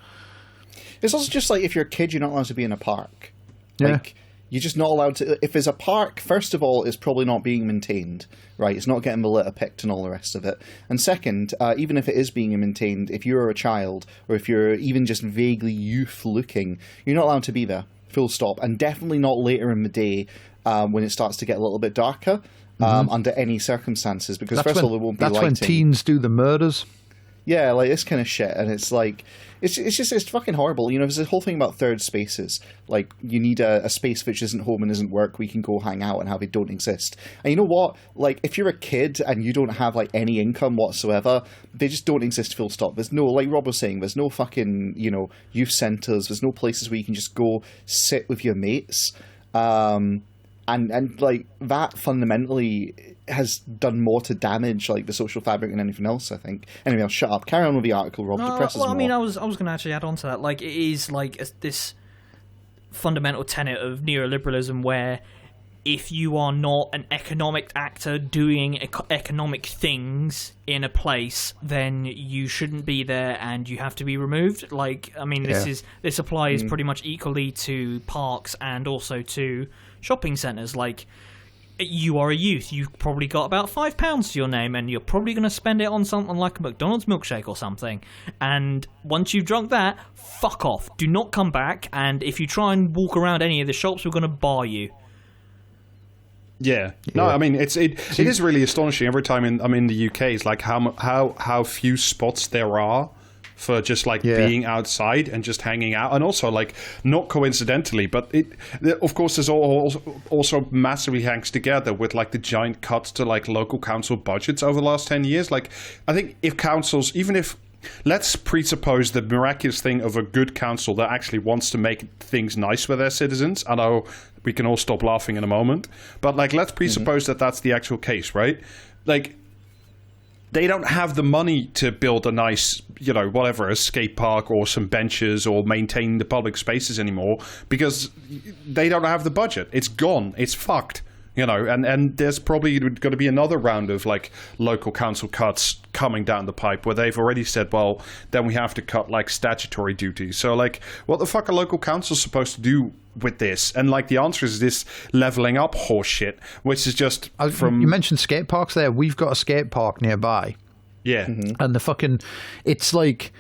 It's also just like if you're a kid, you're not allowed to be in a park. Yeah. Like, you're just not allowed to. If there's a park, first of all, it's probably not being maintained, right? It's not getting the litter picked and all the rest of it. And second, even if it is being maintained, if you're a child or if you're even just vaguely youth-looking, you're not allowed to be there. Full stop. And definitely not later in the day when it starts to get a little bit darker under any circumstances. Because first of all, there won't be lighting. That's when teens do the murders. Yeah, like this kind of shit, and it's like it's fucking horrible. You know, there's this whole thing about third spaces. Like, you need a space which isn't home and isn't work. We can go hang out, and how they don't exist. And you know what? Like, if you're a kid and you don't have like any income whatsoever, they just don't exist. Full stop. There's no, like Rob was saying, there's no fucking, you know, youth centers. There's no places where you can just go sit with your mates. And like that fundamentally has done more to damage like the social fabric than anything else, I think. Anyway, I'll shut up. Carry on with the article, Rob. Depresses more. I mean, I was going to actually add on to that. Like, it is like this fundamental tenet of neoliberalism where if you are not an economic actor doing economic things in a place, then you shouldn't be there and you have to be removed. Like, I mean, this applies pretty much equally to parks and also to shopping centres. Like, you are a youth, you've probably got about £5 to your name, and you're probably going to spend it on something like a McDonald's milkshake or something. And once you've drunk that, fuck off. Do not come back, and if you try and walk around any of the shops, we're going to bar you. Yeah. No, I mean, it is really astonishing every time I'm in the UK. It's like how few spots there are for just like being outside and just hanging out. And also, like, not coincidentally, but it of course this also massively hangs together with like the giant cuts to like local council budgets over the last 10 years. Like, I think if councils, even if, let's presuppose the miraculous thing of a good council that actually wants to make things nice for their citizens. I know we can all stop laughing in a moment, but like, let's presuppose that that's the actual case, right? Like, they don't have the money to build a nice, you know, whatever, a skate park or some benches or maintain the public spaces anymore because they don't have the budget. It's gone. It's fucked. You know, and there's probably going to be another round of like local council cuts coming down the pipe where they've already said, well, then we have to cut like statutory duties. So like, what the fuck are local councils supposed to do with this? And like, the answer is this leveling up horse shit, which is just from... You mentioned skate parks there. We've got a skate park nearby. Yeah. And the fucking... It's like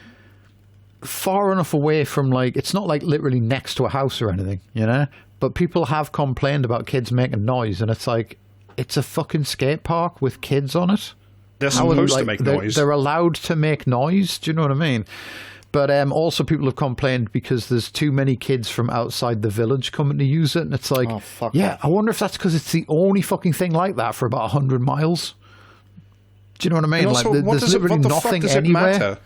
far enough away from like... It's not like literally next to a house or anything, you know? But people have complained about kids making noise, and it's like, it's a fucking skate park with kids on it. They're supposed to make noise. They're allowed to make noise. Do you know what I mean? But also people have complained because there's too many kids from outside the village coming to use it, and it's like, I wonder if that's because it's the only fucking thing like that for about 100 miles. Do you know what I mean? And also, like, there's literally nothing anywhere. Matter?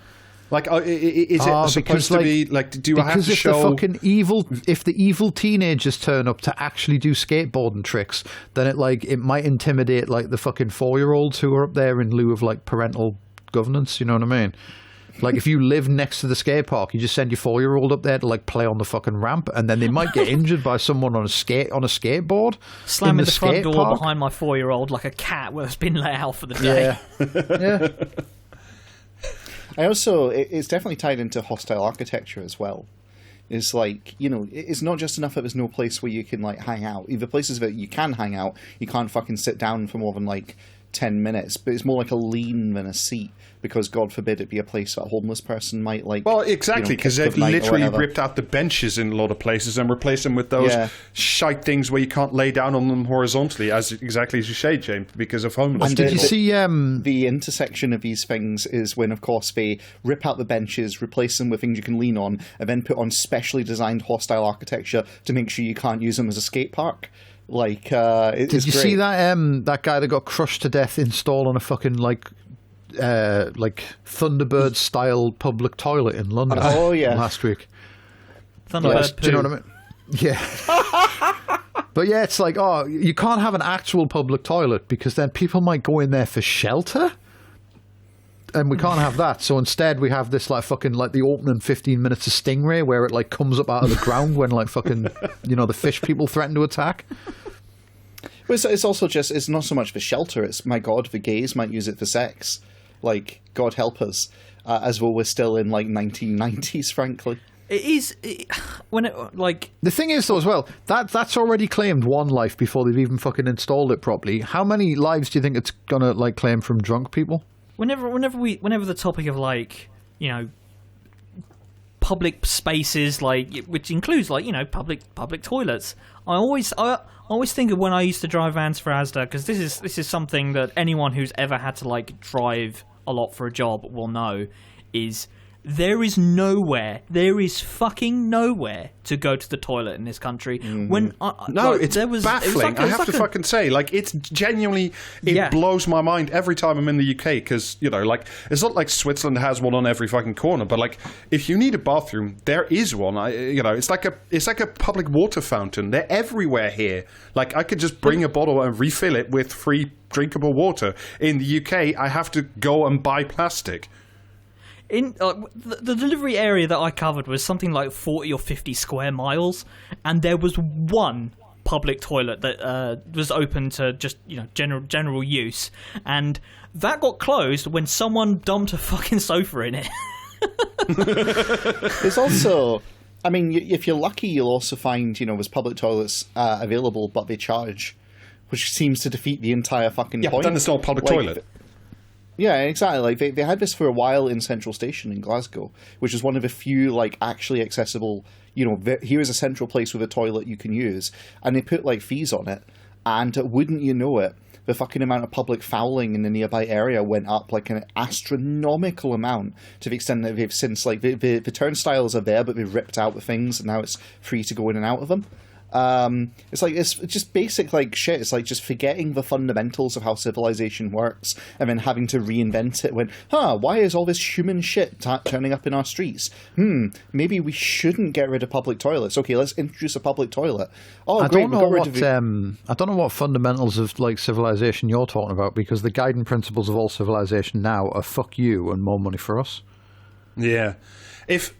Like, is it supposed to be like? Do I have to show? If the evil teenagers turn up to actually do skateboarding tricks, then it might intimidate like the fucking 4-year-olds who are up there in lieu of like parental governance. You know what I mean? Like, if you live next to the skate park, you just send your 4-year-old up there to like play on the fucking ramp, and then they might get injured by someone on a skateboard. Slamming the front door park. behind my 4-year-old like a cat that's been let out for the day. Yeah. I also, it's definitely tied into hostile architecture as well. It's like, it's not just enough that there's no place where you can like hang out. The places that you can hang out, you can't fucking sit down for more than like 10 minutes, but it's more like a lean than a seat, because God forbid it be a place that a homeless person might like. Well, exactly, because they've literally ripped out the benches in a lot of places and replaced them with those shite things where you can't lay down on them horizontally, exactly as you say, James, because of homelessness. And did you see the intersection of these things is when, of course, they rip out the benches, replace them with things you can lean on, and then put on specially designed hostile architecture to make sure you can't use them as a skate park. Like, did you see that guy that got crushed to death installing a fucking like Thunderbird style public toilet in London? Oh yeah, last week. Thunderbird. Do you know what I mean? Yeah. But yeah, it's like, oh, you can't have an actual public toilet because then people might go in there for shelter. And we can't have that, so instead we have this like fucking like the opening 15 minutes of Stingray where it like comes up out of the ground when like fucking the fish people threaten to attack. Well, it's also just, it's not so much for shelter, it's, my God, the gays might use it for sex. Like, God help us, as though we're still in like 1990s, frankly. It is when it like the thing is though as well that's already claimed one life before they've even fucking installed it properly. How many lives do you think it's gonna like claim from drunk people? Whenever the topic of like public spaces, like which includes like public toilets, I always think of when I used to drive vans for Asda, because this is something that anyone who's ever had to like drive a lot for a job will know, is there is fucking nowhere to go to the toilet in this country. When it's baffling. I have to fucking say, like, it's genuinely, blows my mind every time I'm in the UK, because like, it's not like Switzerland has one on every fucking corner, but like, if you need a bathroom, there is one. It's like a public water fountain. They're everywhere here. Like, I could just bring a bottle and refill it with free drinkable water. In the UK, I have to go and buy plastic. In the delivery area that I covered was something like 40 or 50 square miles, and there was one public toilet that was open to just general use, and that got closed when someone dumped a fucking sofa in it. There's also, I mean, if you're lucky, you'll also find there's public toilets available, but they charge, which seems to defeat the entire fucking point. Yeah, but then it's not a public toilet. Yeah, exactly. Like they had this for a while in Central Station in Glasgow, which is one of the few like actually accessible. Here is a central place with a toilet you can use, and they put like fees on it. And wouldn't you know it, the fucking amount of public fouling in the nearby area went up like an astronomical amount, to the extent that they've since like the turnstiles are there, but they've ripped out the things, and now it's free to go in and out of them. It's just basic like shit. It's like just forgetting the fundamentals of how civilization works, and then having to reinvent it when, why is all this human shit turning up in our streets? Maybe we shouldn't get rid of public toilets. Okay, let's introduce a public toilet. I don't know what fundamentals of like civilization you're talking about, because the guiding principles of all civilization now are fuck you and more money for us. Yeah. If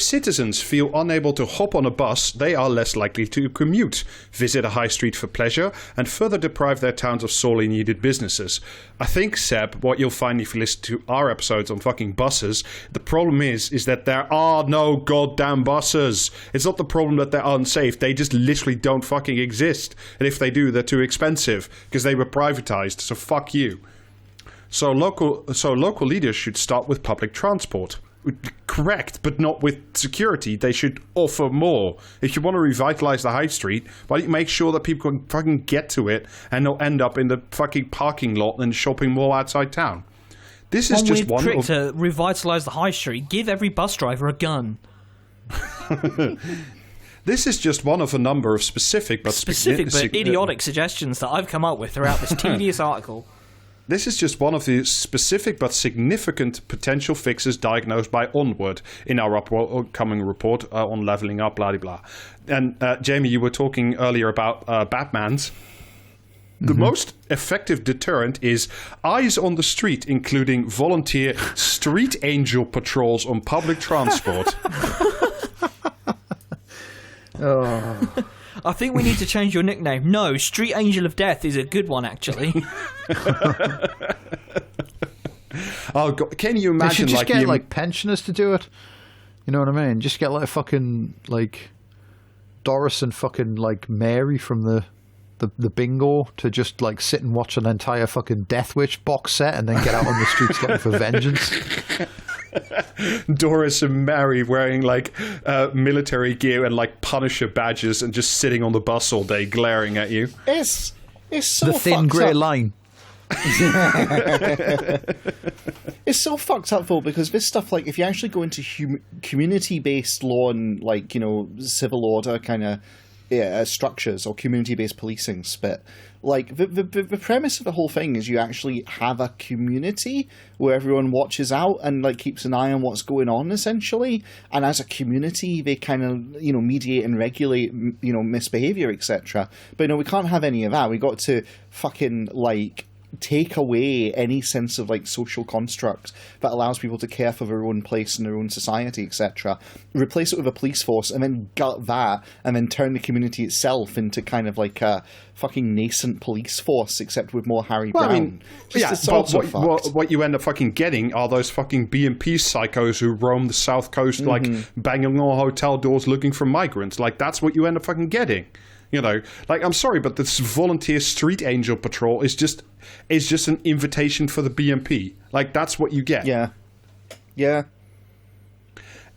citizens feel unable to hop on a bus, they are less likely to commute, visit a high street for pleasure, and further deprive their towns of sorely needed businesses. I think, Seb, what you'll find if you listen to our episodes on fucking buses, the problem is that there are no goddamn buses. It's not the problem that they're unsafe. They just literally don't fucking exist. And if they do, they're too expensive because they were privatized. So fuck you. So local leaders should start with public transport. Correct, but not with security. They should offer more. If you want to revitalize the high street, why don't you make sure that people can fucking get to it and not end up in the fucking parking lot and shopping mall outside town? This is just one trick to revitalize the high street. Give every bus driver a gun. This is just one of a number of specific but idiotic suggestions that I've come up with throughout this tedious article. This is just one of the specific but significant potential fixes diagnosed by Onward in our upcoming report on leveling up, blah, blah, blah. And Jamie, you were talking earlier about Batman's. The most effective deterrent is eyes on the street, including volunteer street angel patrols on public transport. I think we need to change your nickname. No, Street Angel of Death is a good one, actually. Oh, God. Can you imagine? They should just get like pensioners to do it. You know what I mean? Just get like fucking like Doris and fucking like Mary from the bingo to just like sit and watch an entire fucking Death Witch box set and then get out on the streets looking for vengeance. Doris and Mary wearing like military gear and like Punisher badges and just sitting on the bus all day glaring at you. It's so the thin fucked grey up. line. It's so fucked up though, because this stuff, like, if you actually go into community-based law and, like, you know, civil order kind of structures or community-based policing spit, like the premise of the whole thing is you actually have a community where everyone watches out and like keeps an eye on what's going on, essentially, and as a community they kind of, you know, mediate and regulate, you know, misbehavior, etc. But you know, we can't have any of that. We got to fucking like take away any sense of like social construct that allows people to care for their own place in their own society, etc. Replace it with a police force and then gut that and then turn the community itself into kind of like a fucking nascent police force, except with more Harry Brown. I mean, But what you end up fucking getting are those fucking BMP psychos who roam the south coast, like banging on hotel doors looking for migrants. Like, that's what you end up fucking getting. You know, like, I'm sorry, but this volunteer street angel patrol is just an invitation for the BMP. Like, that's what you get. Yeah.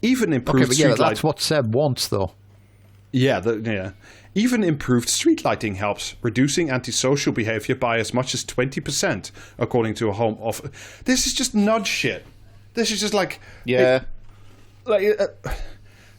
Even improved street lighting. That's what Seb wants, though. Yeah. Even improved street lighting helps, reducing antisocial behavior by as much as 20%, according to a Home Office. This is just nudge shit. This is just like... Yeah.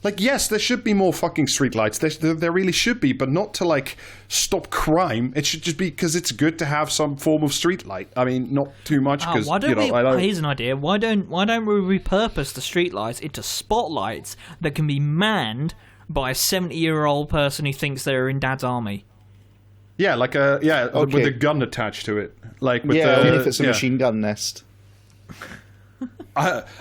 Like, yes, there should be more fucking streetlights. There really should be, but not to, like, stop crime. It should just be because it's good to have some form of streetlight. I mean, not too much because, here's an idea. Why don't we repurpose the streetlights into spotlights that can be manned by a 70-year-old person who thinks they're in Dad's army? Yeah, like with a gun attached to it. Like with only if it's a machine gun nest.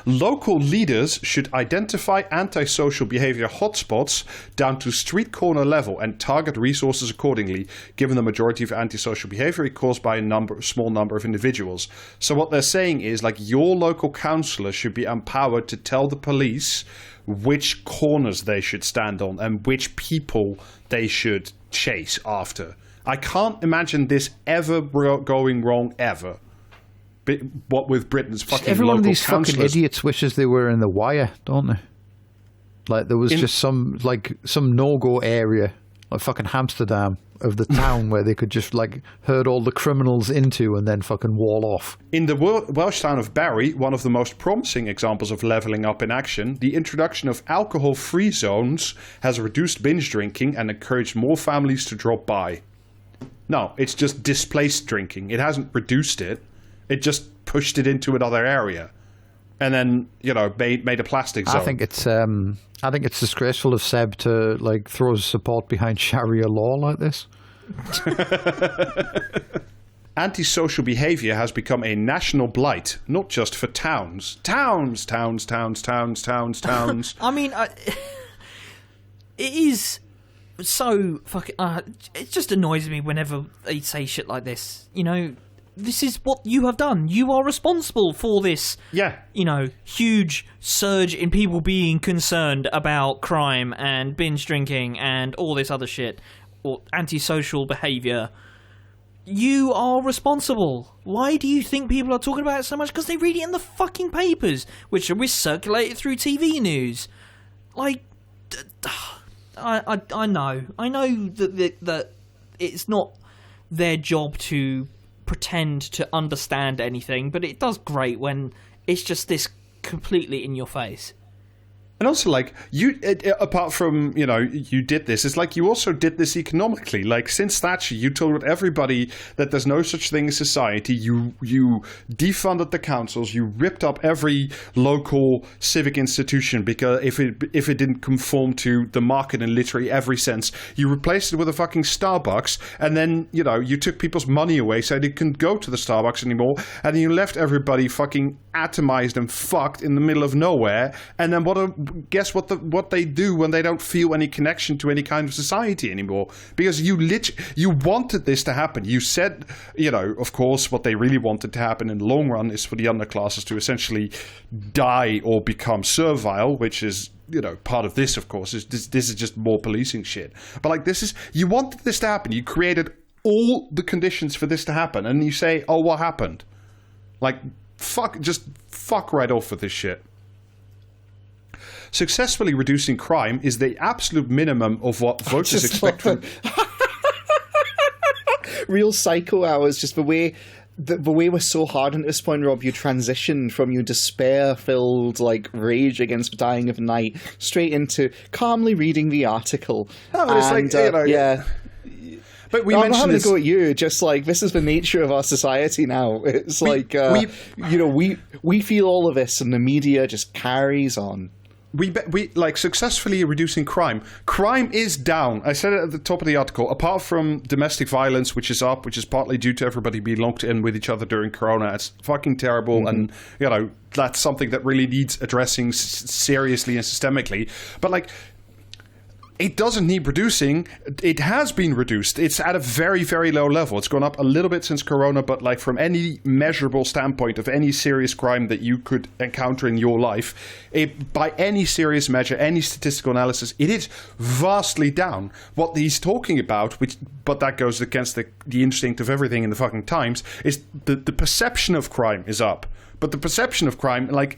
Local leaders should identify antisocial behavior hotspots down to street corner level and target resources accordingly, given the majority of antisocial behavior is caused by a small number of individuals. So what they're saying is, like, your local councillor should be empowered to tell the police which corners they should stand on and which people they should chase after. I can't imagine this ever going wrong ever. What with Britain's fucking every one local of these councillors. fucking idiots wishes they were in The Wire, don't they? Like, there was just some no-go area, like fucking Amsterdam, of the town where they could just like herd all the criminals into and then fucking wall off. In the Welsh town of Barry, one of the most promising examples of levelling up in action, the introduction of alcohol-free zones has reduced binge drinking and encouraged more families to drop by. No, it's just displaced drinking. It hasn't reduced it. It just pushed it into another area, and then, you know, made a plastic zone. I think it's disgraceful of Seb to like throw his support behind Sharia law like this. Antisocial behaviour has become a national blight, not just for towns. Towns. I mean, it is so fucking. It just annoys me whenever they say shit like this. You know. This is what you have done. You are responsible for this, you know, huge surge in people being concerned about crime and binge drinking and all this other shit, or antisocial behaviour. You are responsible. Why do you think people are talking about it so much? Because they read it in the fucking papers, which are recirculated through TV news. Like, I know that it's not their job to pretend to understand anything, but it does great when it's just this completely in your face. And also, like, apart from, you did this, it's like you also did this economically. Like, since Thatcher, you told everybody that there's no such thing as society. You defunded the councils. You ripped up every local civic institution because if it didn't conform to the market in literally every sense. You replaced it with a fucking Starbucks. And then, you took people's money away so they couldn't go to the Starbucks anymore. And then you left everybody fucking atomized and fucked in the middle of nowhere. And then guess what they do when they don't feel any connection to any kind of society anymore? Because you wanted this to happen. You said, of course, what they really wanted to happen in the long run is for the underclasses to essentially die or become servile, which is, part of this, of course. This is just more policing shit. But like, you wanted this to happen. You created all the conditions for this to happen, and you say, oh, what happened? Like, fuck right off with this shit. Successfully reducing crime is the absolute minimum of what voters expect from... Real psycho hours, just the way we're so hard at this point, Rob. You transitioned from your despair-filled, like, rage against the dying of the night straight into calmly reading the article. Oh, it's like, yeah. But I'm not having to go at you. Just like, this is the nature of our society now. It's we feel all of this, and the media just carries on. We like successfully reducing crime. Crime is down. I said it at the top of the article. Apart from domestic violence, which is up, which is partly due to everybody being locked in with each other during Corona. It's fucking terrible, and that's something that really needs addressing seriously and systemically. But like, it doesn't need reducing. It has been reduced. It's at a very, very low level. It's gone up a little bit since Corona, but like from any measurable standpoint of any serious crime that you could encounter in your life, by any serious measure, any statistical analysis, it is vastly down. What he's talking about, but that goes against the instinct of everything in the fucking Times, is the perception of crime is up. But the perception of crime, like,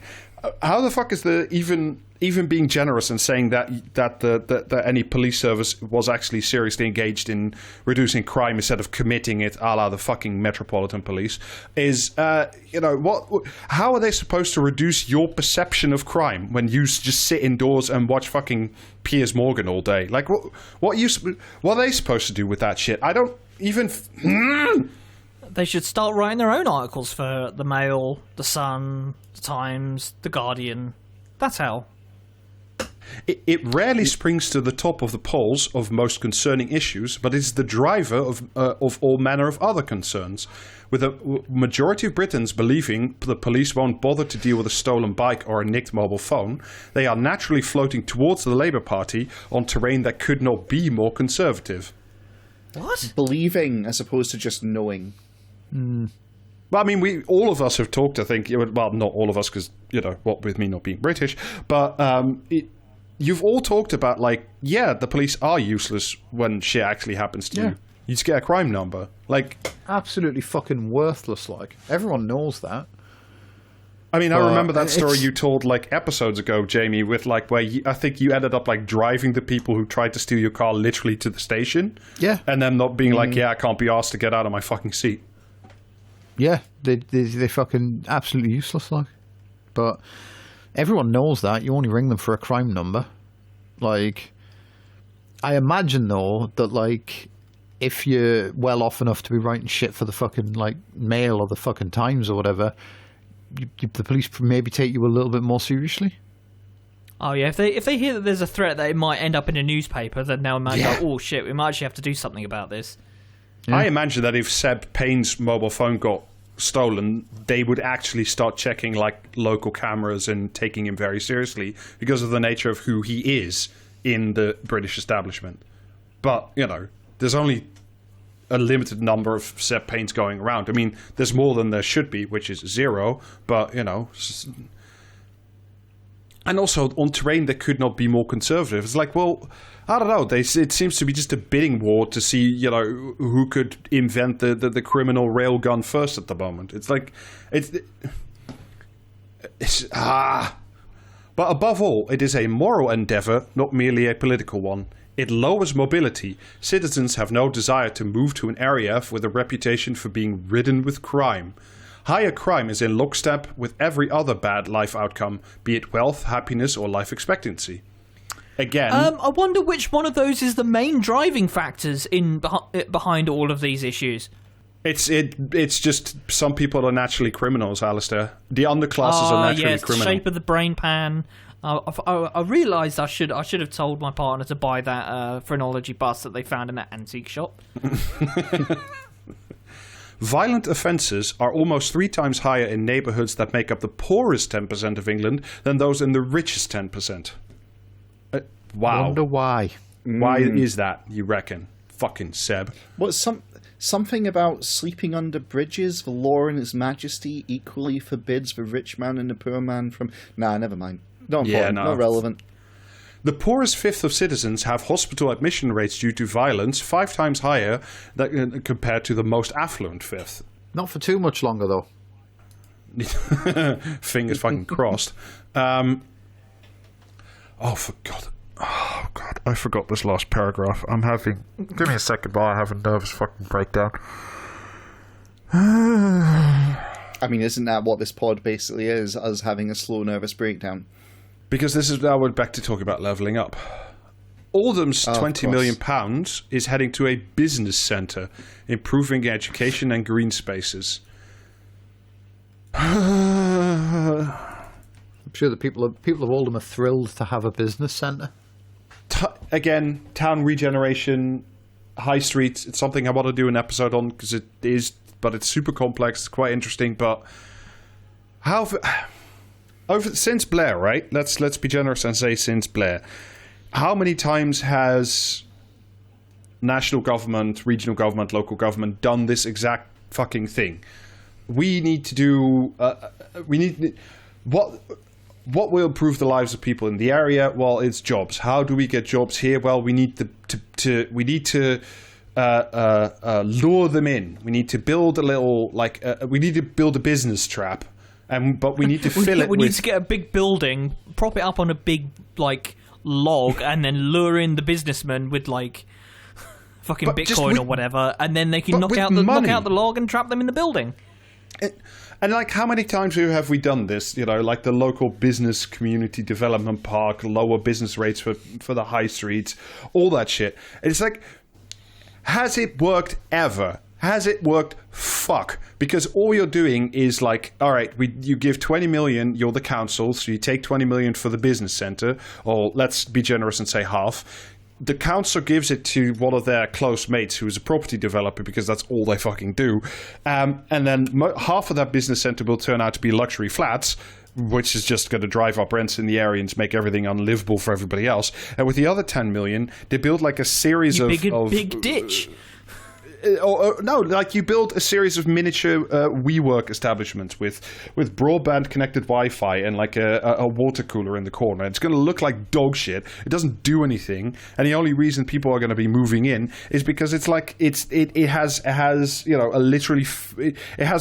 how the fuck is even being generous and saying that any police service was actually seriously engaged in reducing crime instead of committing it, a la the fucking Metropolitan Police, is how are they supposed to reduce your perception of crime when you just sit indoors and watch fucking Piers Morgan all day? Like, what are they supposed to do with that shit? I don't even. They should start writing their own articles for the Mail, the Sun, the Times, the Guardian. That's how. It rarely springs to the top of the polls of most concerning issues, but it's the driver of all manner of other concerns. With a majority of Britons believing the police won't bother to deal with a stolen bike or a nicked mobile phone, they are naturally floating towards the Labour Party on terrain that could not be more conservative. What? Believing as opposed to just knowing. Well, I mean, all of us have talked, I think, well, not all of us, because, what with me not being British, but you've all talked about, like, yeah, the police are useless when shit actually happens to you. You just get a crime number. Like, absolutely fucking worthless, like. Everyone knows that. I mean, I remember that story you told, like, episodes ago, Jamie, with, like, where I think you ended up, like, driving the people who tried to steal your car literally to the station. Yeah. And then not being like, I can't be asked to get out of my fucking seat. Yeah, they're fucking absolutely useless, like. But everyone knows that. You only ring them for a crime number. Like, I imagine, though, that, like, if you're well off enough to be writing shit for the fucking, like, Mail or the fucking Times or whatever, the police maybe take you a little bit more seriously. Oh, yeah. If they hear that there's a threat that it might end up in a newspaper, then they'll go, oh, shit, we might actually have to do something about this. Yeah. I imagine that if Seb Payne's mobile phone got stolen, they would actually start checking, like, local cameras and taking him very seriously because of the nature of who he is in the British establishment. But, there's only a limited number of Seb Paynes going around. I mean, there's more than there should be, which is 0, but, and also on terrain that could not be more conservative. It's like, well, I don't know. It seems to be just a bidding war to see, who could invent the criminal railgun first at the moment. It's like, But above all, it is a moral endeavour, not merely a political one. It lowers mobility. Citizens have no desire to move to an area with a reputation for being ridden with crime. Higher crime is in lockstep with every other bad life outcome, be it wealth, happiness, or life expectancy. Again, I wonder which one of those is the main driving factors behind all of these issues. It's just some people are naturally criminals, Alistair. The underclasses are naturally criminal. Shape of the brain pan. I realised I should have told my partner to buy that phrenology bus that they found in that antique shop. Violent offences are almost 3 times higher in neighbourhoods that make up the poorest 10% of England than those in the richest 10%. Wow. Wonder why. Why is that, you reckon? Fucking Seb. What's something about sleeping under bridges? The law and its majesty equally forbids the rich man and the poor man from... Nah, never mind. Not important, not relevant. The poorest fifth of citizens have hospital admission rates due to violence 5 times higher compared to the most affluent fifth. Not for too much longer, though. Fingers fucking crossed. Oh, for God. Oh, God. I forgot this last paragraph. I'm having... Give me a second while I have a nervous fucking breakdown. I mean, isn't that what this pod basically is? Us having a slow, nervous breakdown? Because this is now we're back to talk about levelling up. Oldham's £20 million is heading to a business centre, improving education and green spaces. I'm sure the people of Oldham are thrilled to have a business centre. Again, town regeneration, high streets. It's something I want to do an episode on because it is, but it's super complex. It's quite interesting. But since Blair, right? Let's be generous and say since Blair. How many times has national government, regional government, local government done this exact fucking thing? We need to do. What will improve the lives of people in the area? Well, it's jobs. How do we get jobs here? Well, we need to lure them in. We need to build a little we need to build a business trap, but we need to fill it. We need to get a big building, prop it up on a big log, and then lure in the businessmen with fucking Bitcoin or whatever, and then they can knock out the log and trap them in the building. And how many times have we done this? You know, the local business community development park, lower business rates for the high streets, all that shit. It's has it worked ever? Has it worked? Fuck. Because all you're doing is all right, you give 20 million, you're the council, so you take 20 million for the business centre, or let's be generous and say half. The council gives it to one of their close mates who is a property developer because that's all they fucking do. And then half of that business centre will turn out to be luxury flats, which is just going to drive up rents in the area and make everything unlivable for everybody else. And with the other 10 million, they build a series of big ditch. You build a series of miniature WeWork establishments with broadband connected Wi-Fi and a water cooler in the corner. It's going to look like dog shit. It doesn't do anything, and the only reason people are going to be moving in is because it has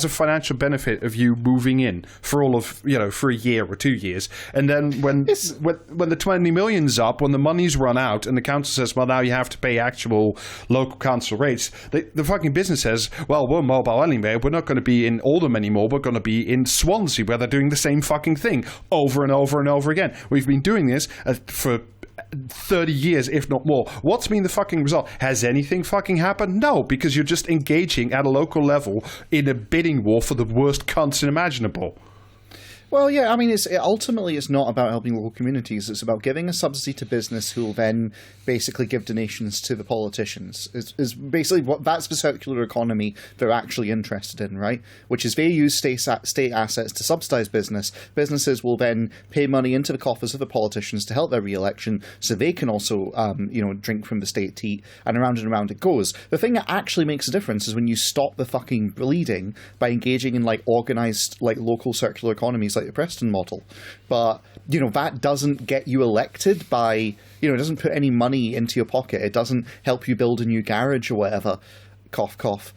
a financial benefit of you moving in for all of for a year or 2 years, and then when the 20 million's up, when the money's run out, and the council says, well, now you have to pay actual local council rates. The fucking business says, well, we're mobile anyway. We're not going to be in Oldham anymore. We're going to be in Swansea, where they're doing the same fucking thing over and over and over again. We've been doing this for 30 years, if not more. What's been the fucking result? Has anything fucking happened? No, because you're just engaging at a local level in a bidding war for the worst cunts imaginable. Well, yeah, I mean, ultimately it's not about helping local communities. It's about giving a subsidy to business who will then basically give donations to the politicians. Is basically that's the circular economy they're actually interested in, right? Which is they use state assets to subsidize business. Businesses will then pay money into the coffers of the politicians to help their re-election, so they can also, drink from the state teat, and around it goes. The thing that actually makes a difference is when you stop the fucking bleeding by engaging in organized local circular economies like the Preston model. But that doesn't get you elected by it doesn't put any money into your pocket. It doesn't help you build a new garage or whatever. Cough cough.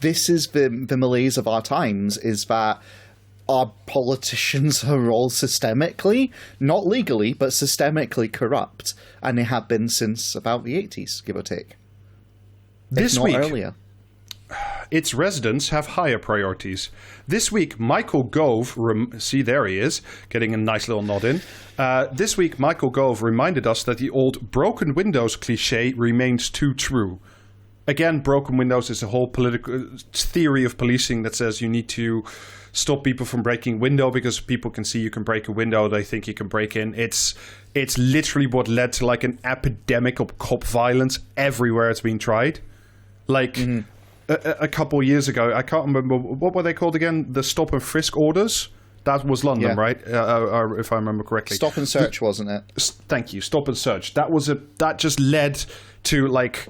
This is the malaise of our times, is that our politicians are all systemically, not legally, but systemically corrupt, and they have been since about the 80s, give or take. This week, earlier. its residents have higher priorities. This week, Michael Gove, see there he is, getting a nice little nod in. This week, Michael Gove reminded us that the old broken windows cliche remains too true. Again, broken windows is a whole political theory of policing that says you need to stop people from breaking window because people can see you can break a window, they think you can break in. It's literally what led to like an epidemic of cop violence everywhere it's been tried. Like a couple of years ago, I can't remember, what were they called again? The stop and frisk orders? That was London, right? If I remember correctly. Stop and search, wasn't it? Thank you, stop and search. That just led to like,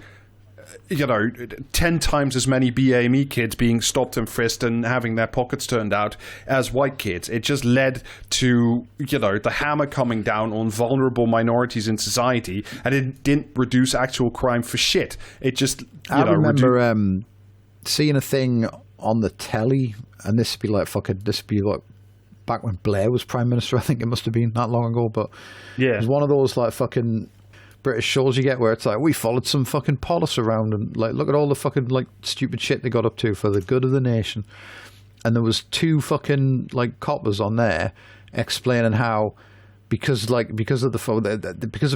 10 times as many BAME kids being stopped and frisked and having their pockets turned out as white kids. It just led to, the hammer coming down on vulnerable minorities in society, and it didn't reduce actual crime for shit. It just, I remember seeing a thing on the telly, and this would be like back when Blair was Prime Minister. I think it must have been that long ago, but yeah, it was one of those like fucking British shows you get where it's like, we followed some fucking police around and like, look at all the fucking like stupid shit they got up to for the good of the nation. And there was 2 fucking like coppers on there explaining how because of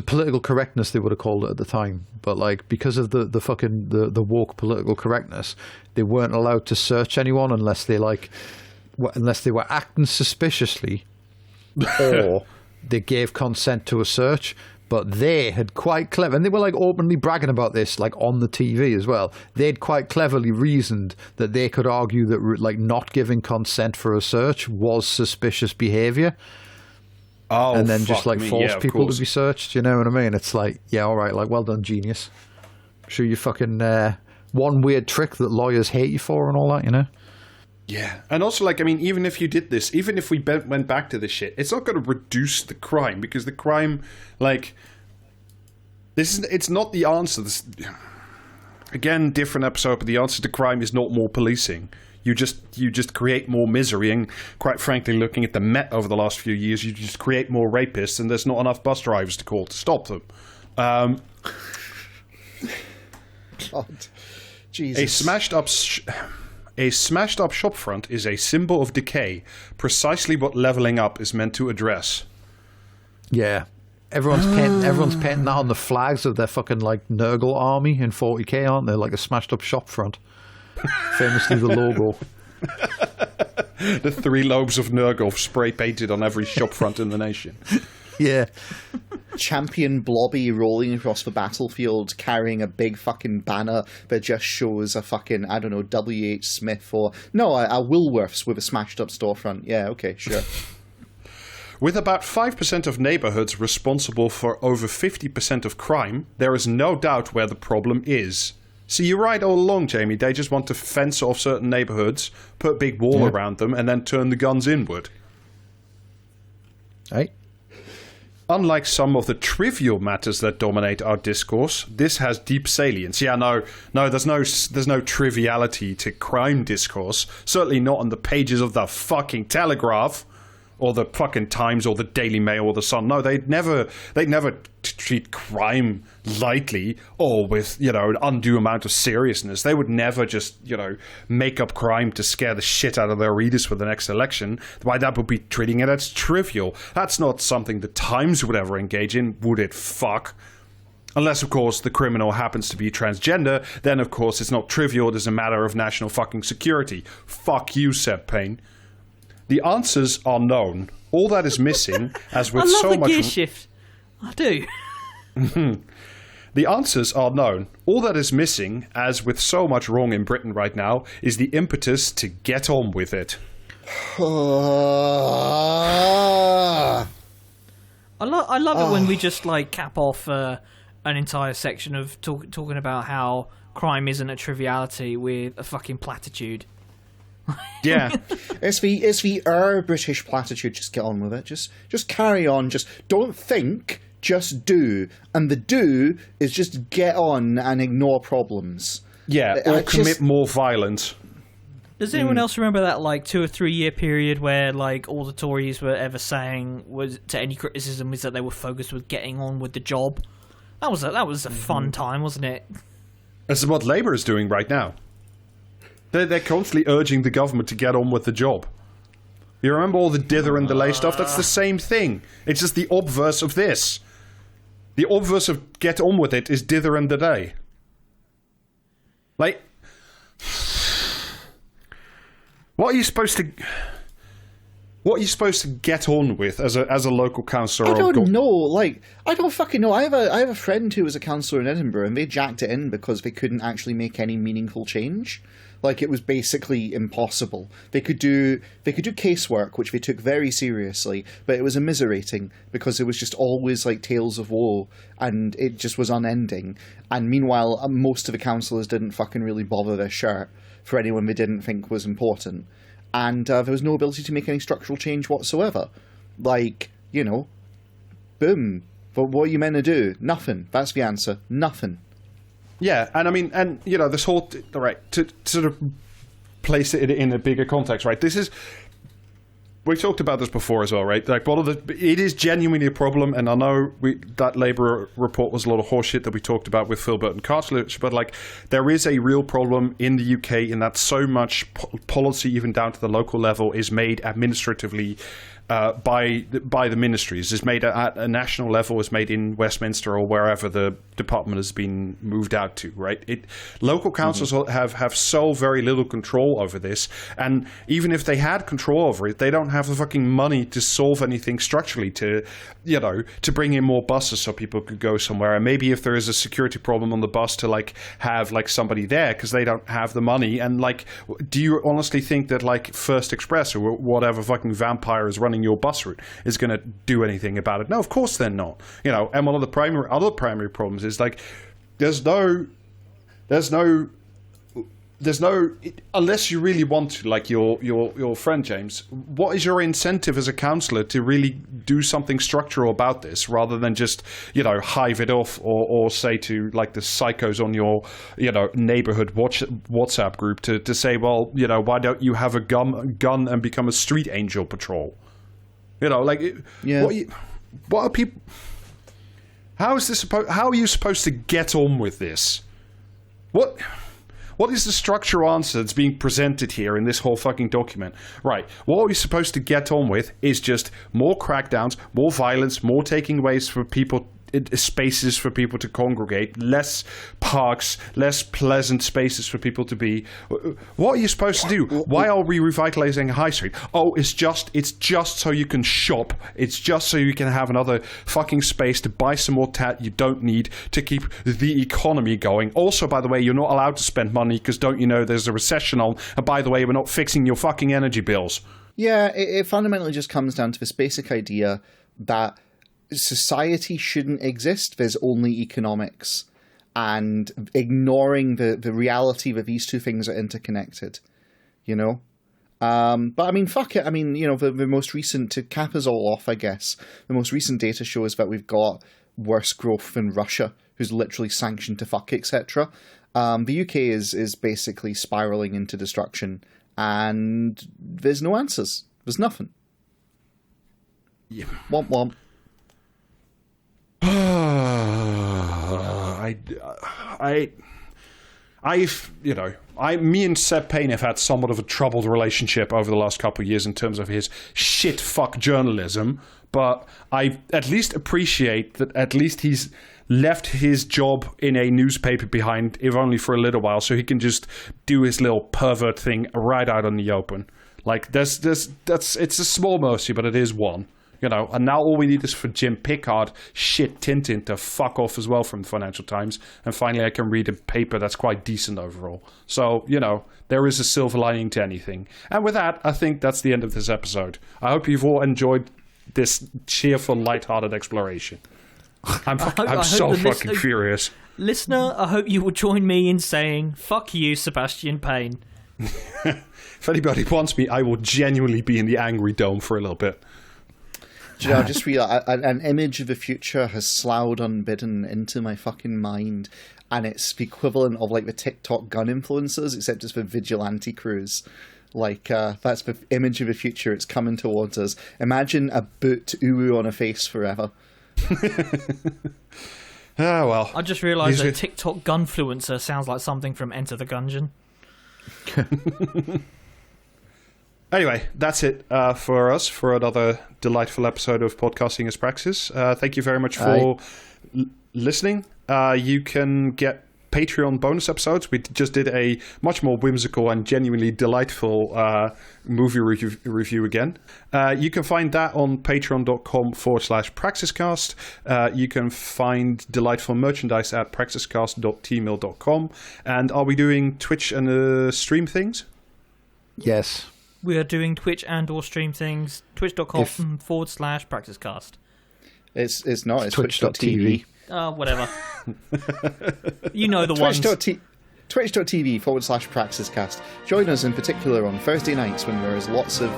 political correctness, they would have called it at the time, but like because of the woke political correctness, they weren't allowed to search anyone unless they were acting suspiciously or they gave consent to a search. But they had quite clever, and they were like openly bragging about this, like on the TV as well. They'd quite cleverly reasoned that they could argue that like not giving consent for a search was suspicious behaviour. Oh, and then just like force people course. To be searched. You know what I mean? It's like, yeah, all right, like well done, genius. Sure, you fucking one weird trick that lawyers hate you for and all that, Yeah, and also, like, I mean, even if you did this, even if we went back to this shit, it's not going to reduce the crime, because the crime, like, it's not the answer. Again, different episode, but the answer to crime is not more policing. You just create more misery, and quite frankly, looking at the Met over the last few years, you just create more rapists, and there's not enough bus drivers to call to stop them. God. Jesus. A smashed up shopfront is a symbol of decay, precisely what leveling up is meant to address. Yeah. Everyone's painting that on the flags of their fucking like Nurgle army in 40k, aren't they? Like a smashed up shopfront. Famously the logo. The 3 lobes of Nurgle spray painted on every shopfront in the nation. Yeah. Champion Blobby rolling across the battlefield carrying a big fucking banner that just shows a fucking, I don't know, W.H. Smith or... No, a Woolworths with a smashed up storefront. Yeah, okay, sure. With about 5% of neighborhoods responsible for over 50% of crime, there is no doubt where the problem is. See, you're right all along, Jamie. They just want to fence off certain neighborhoods, put a big wall around them, and then turn the guns inward. Right? Unlike some of the trivial matters that dominate our discourse, this has deep salience. Yeah, no, there's no triviality to crime discourse. Certainly not on the pages of the fucking Telegraph, or the fucking Times, or the Daily Mail, or the Sun. No, they'd never treat crime lightly or with, an undue amount of seriousness. They would never just, make up crime to scare the shit out of their readers for the next election. Why, that would be treating it as trivial. That's not something the Times would ever engage in, would it fuck? Unless, of course, the criminal happens to be transgender, then, of course, it's not trivial. It is a matter of national fucking security. Fuck you, said Payne. The answers are known. All that is missing, as with so much... I love the gear shift. I do. The answers are known. All that is missing, as with so much wrong in Britain right now, is the impetus to get on with it. I love it when we just like cap off an entire section of talking about how crime isn't a triviality with a fucking platitude. Yeah. It's the British platitude. Just get on with it. Just carry on. Just don't think. Just do. And the do is just get on and ignore problems. Yeah, or commit more violence. Does anyone else remember that like 2 or 3 year period where like all the Tories were ever saying was to any criticism is that they were focused with getting on with the job? That was a fun time, wasn't it? This is what Labour is doing right now. They're constantly urging the government to get on with the job. You remember all the dither and delay stuff? That's the same thing. It's just the obverse of this. The obverse of get on with it is dither and delay. Like, what are you supposed to get on with as a local councillor? I don't know. Like, I don't fucking know. I have a friend who was a councillor in Edinburgh, and they jacked it in because they couldn't actually make any meaningful change. Like, it was basically impossible. They could do casework, which they took very seriously, but it was immiserating because it was just always like tales of woe, and it just was unending. And meanwhile, most of the councillors didn't fucking really bother their shirt for anyone they didn't think was important. And there was no ability to make any structural change whatsoever. Like, you know, boom. But what are you meant to do? Nothing. That's the answer. Nothing. Yeah, and I mean, and, you know, this whole... Right, to sort of place it in a bigger context, right? This is... We talked about this before as well, right? Like, it is genuinely a problem, and I know that Labour report was a lot of horseshit that we talked about with Filbert and Cartlidge, but, like, there is a real problem in the UK in that so much policy, even down to the local level, is made administratively by the ministries, is made at a national level, is made in Westminster or wherever the department has been moved out to, right? Local councils have so very little control over this, and even if they had control over it, they don't have the fucking money to solve anything structurally to bring in more buses so people could go somewhere. And maybe if there is a security problem on the bus, to like have like somebody there, because they don't have the money. And like, do you honestly think that like First Express or whatever fucking vampire is running your bus route is going to do anything about it? No, of course they're not. You know, and one of the other primary problems is like there's no unless you really want to, like your friend James, what is your incentive as a councillor to really do something structural about this, rather than just, you know, hive it off or say to like the psychos on your, you know, neighborhood WhatsApp group to say, well, you know, why don't you have a gun and become a street angel patrol? You know, like, yeah. What are people? How are you supposed to get on with this? What is the structural answer that's being presented here in this whole fucking document? Right, what we're supposed to get on with is just more crackdowns, more violence, more taking away for people, spaces for people to congregate, less parks, less pleasant spaces for people to be. What are you supposed to do? Why are we revitalizing a high street? Oh, it's just so you can shop. It's just so you can have another fucking space to buy some more tat you don't need to keep the economy going. Also, by the way, you're not allowed to spend money because don't you know there's a recession on, and by the way, we're not fixing your fucking energy bills. Yeah, it fundamentally just comes down to this basic idea that society shouldn't exist. There's only economics, and ignoring the reality that these two things are interconnected, you know? But I mean, fuck it. I mean, you know, the most recent, to cap us all off, I guess, the most recent data shows that we've got worse growth than Russia, who's literally sanctioned to fuck, etc. The UK is basically spiraling into destruction, and there's no answers. There's nothing. Yeah. Womp womp. Me and Seb Payne have had somewhat of a troubled relationship over the last couple of years in terms of his shit fuck journalism, but I at least appreciate that at least he's left his job in a newspaper behind, if only for a little while, so he can just do his little pervert thing right out in the open. Like, it's a small mercy, but it is one. You know, and now all we need is for Jim Pickard, shit Tintin, to fuck off as well from the Financial Times, and finally I can read a paper that's quite decent overall. So, you know, there is a silver lining to anything. And with that, I think that's the end of this episode. I hope you've all enjoyed this cheerful, lighthearted exploration. I'm so fucking furious. Listener, I hope you will join me in saying, fuck you, Sebastian Payne. If anybody wants me, I will genuinely be in the angry dome for a little bit. Do you know, I just realized an image of the future has sloughed unbidden into my fucking mind, and it's the equivalent of like the TikTok gun influencers, except it's for vigilante crews. Like, that's the image of the future. It's coming towards us. Imagine a boot uwu on a face forever. Ah, well. I just realised that TikTok gunfluencer sounds like something from Enter the Gungeon. Anyway, that's it for us for another delightful episode of Podcasting as Praxis. Thank you very much for listening. You can get Patreon bonus episodes. We just did a much more whimsical and genuinely delightful movie review again. You can find that on patreon.com/praxiscast. You can find delightful merchandise at praxiscast.tmail.com. And are we doing Twitch and stream things? Yes. We are doing Twitch and or stream things. Twitch.com/praxiscast. It's not. It's twitch.tv. Whatever. You know the ones. Twitch.tv/praxiscast. Join us in particular on Thursday nights when there is lots of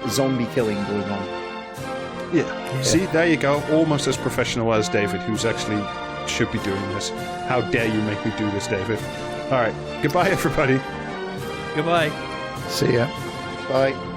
zombie killing going on. Yeah. See, there you go. Almost as professional as David, who's actually should be doing this. How dare you make me do this, David? All right. Goodbye, everybody. Goodbye. See ya. Bye.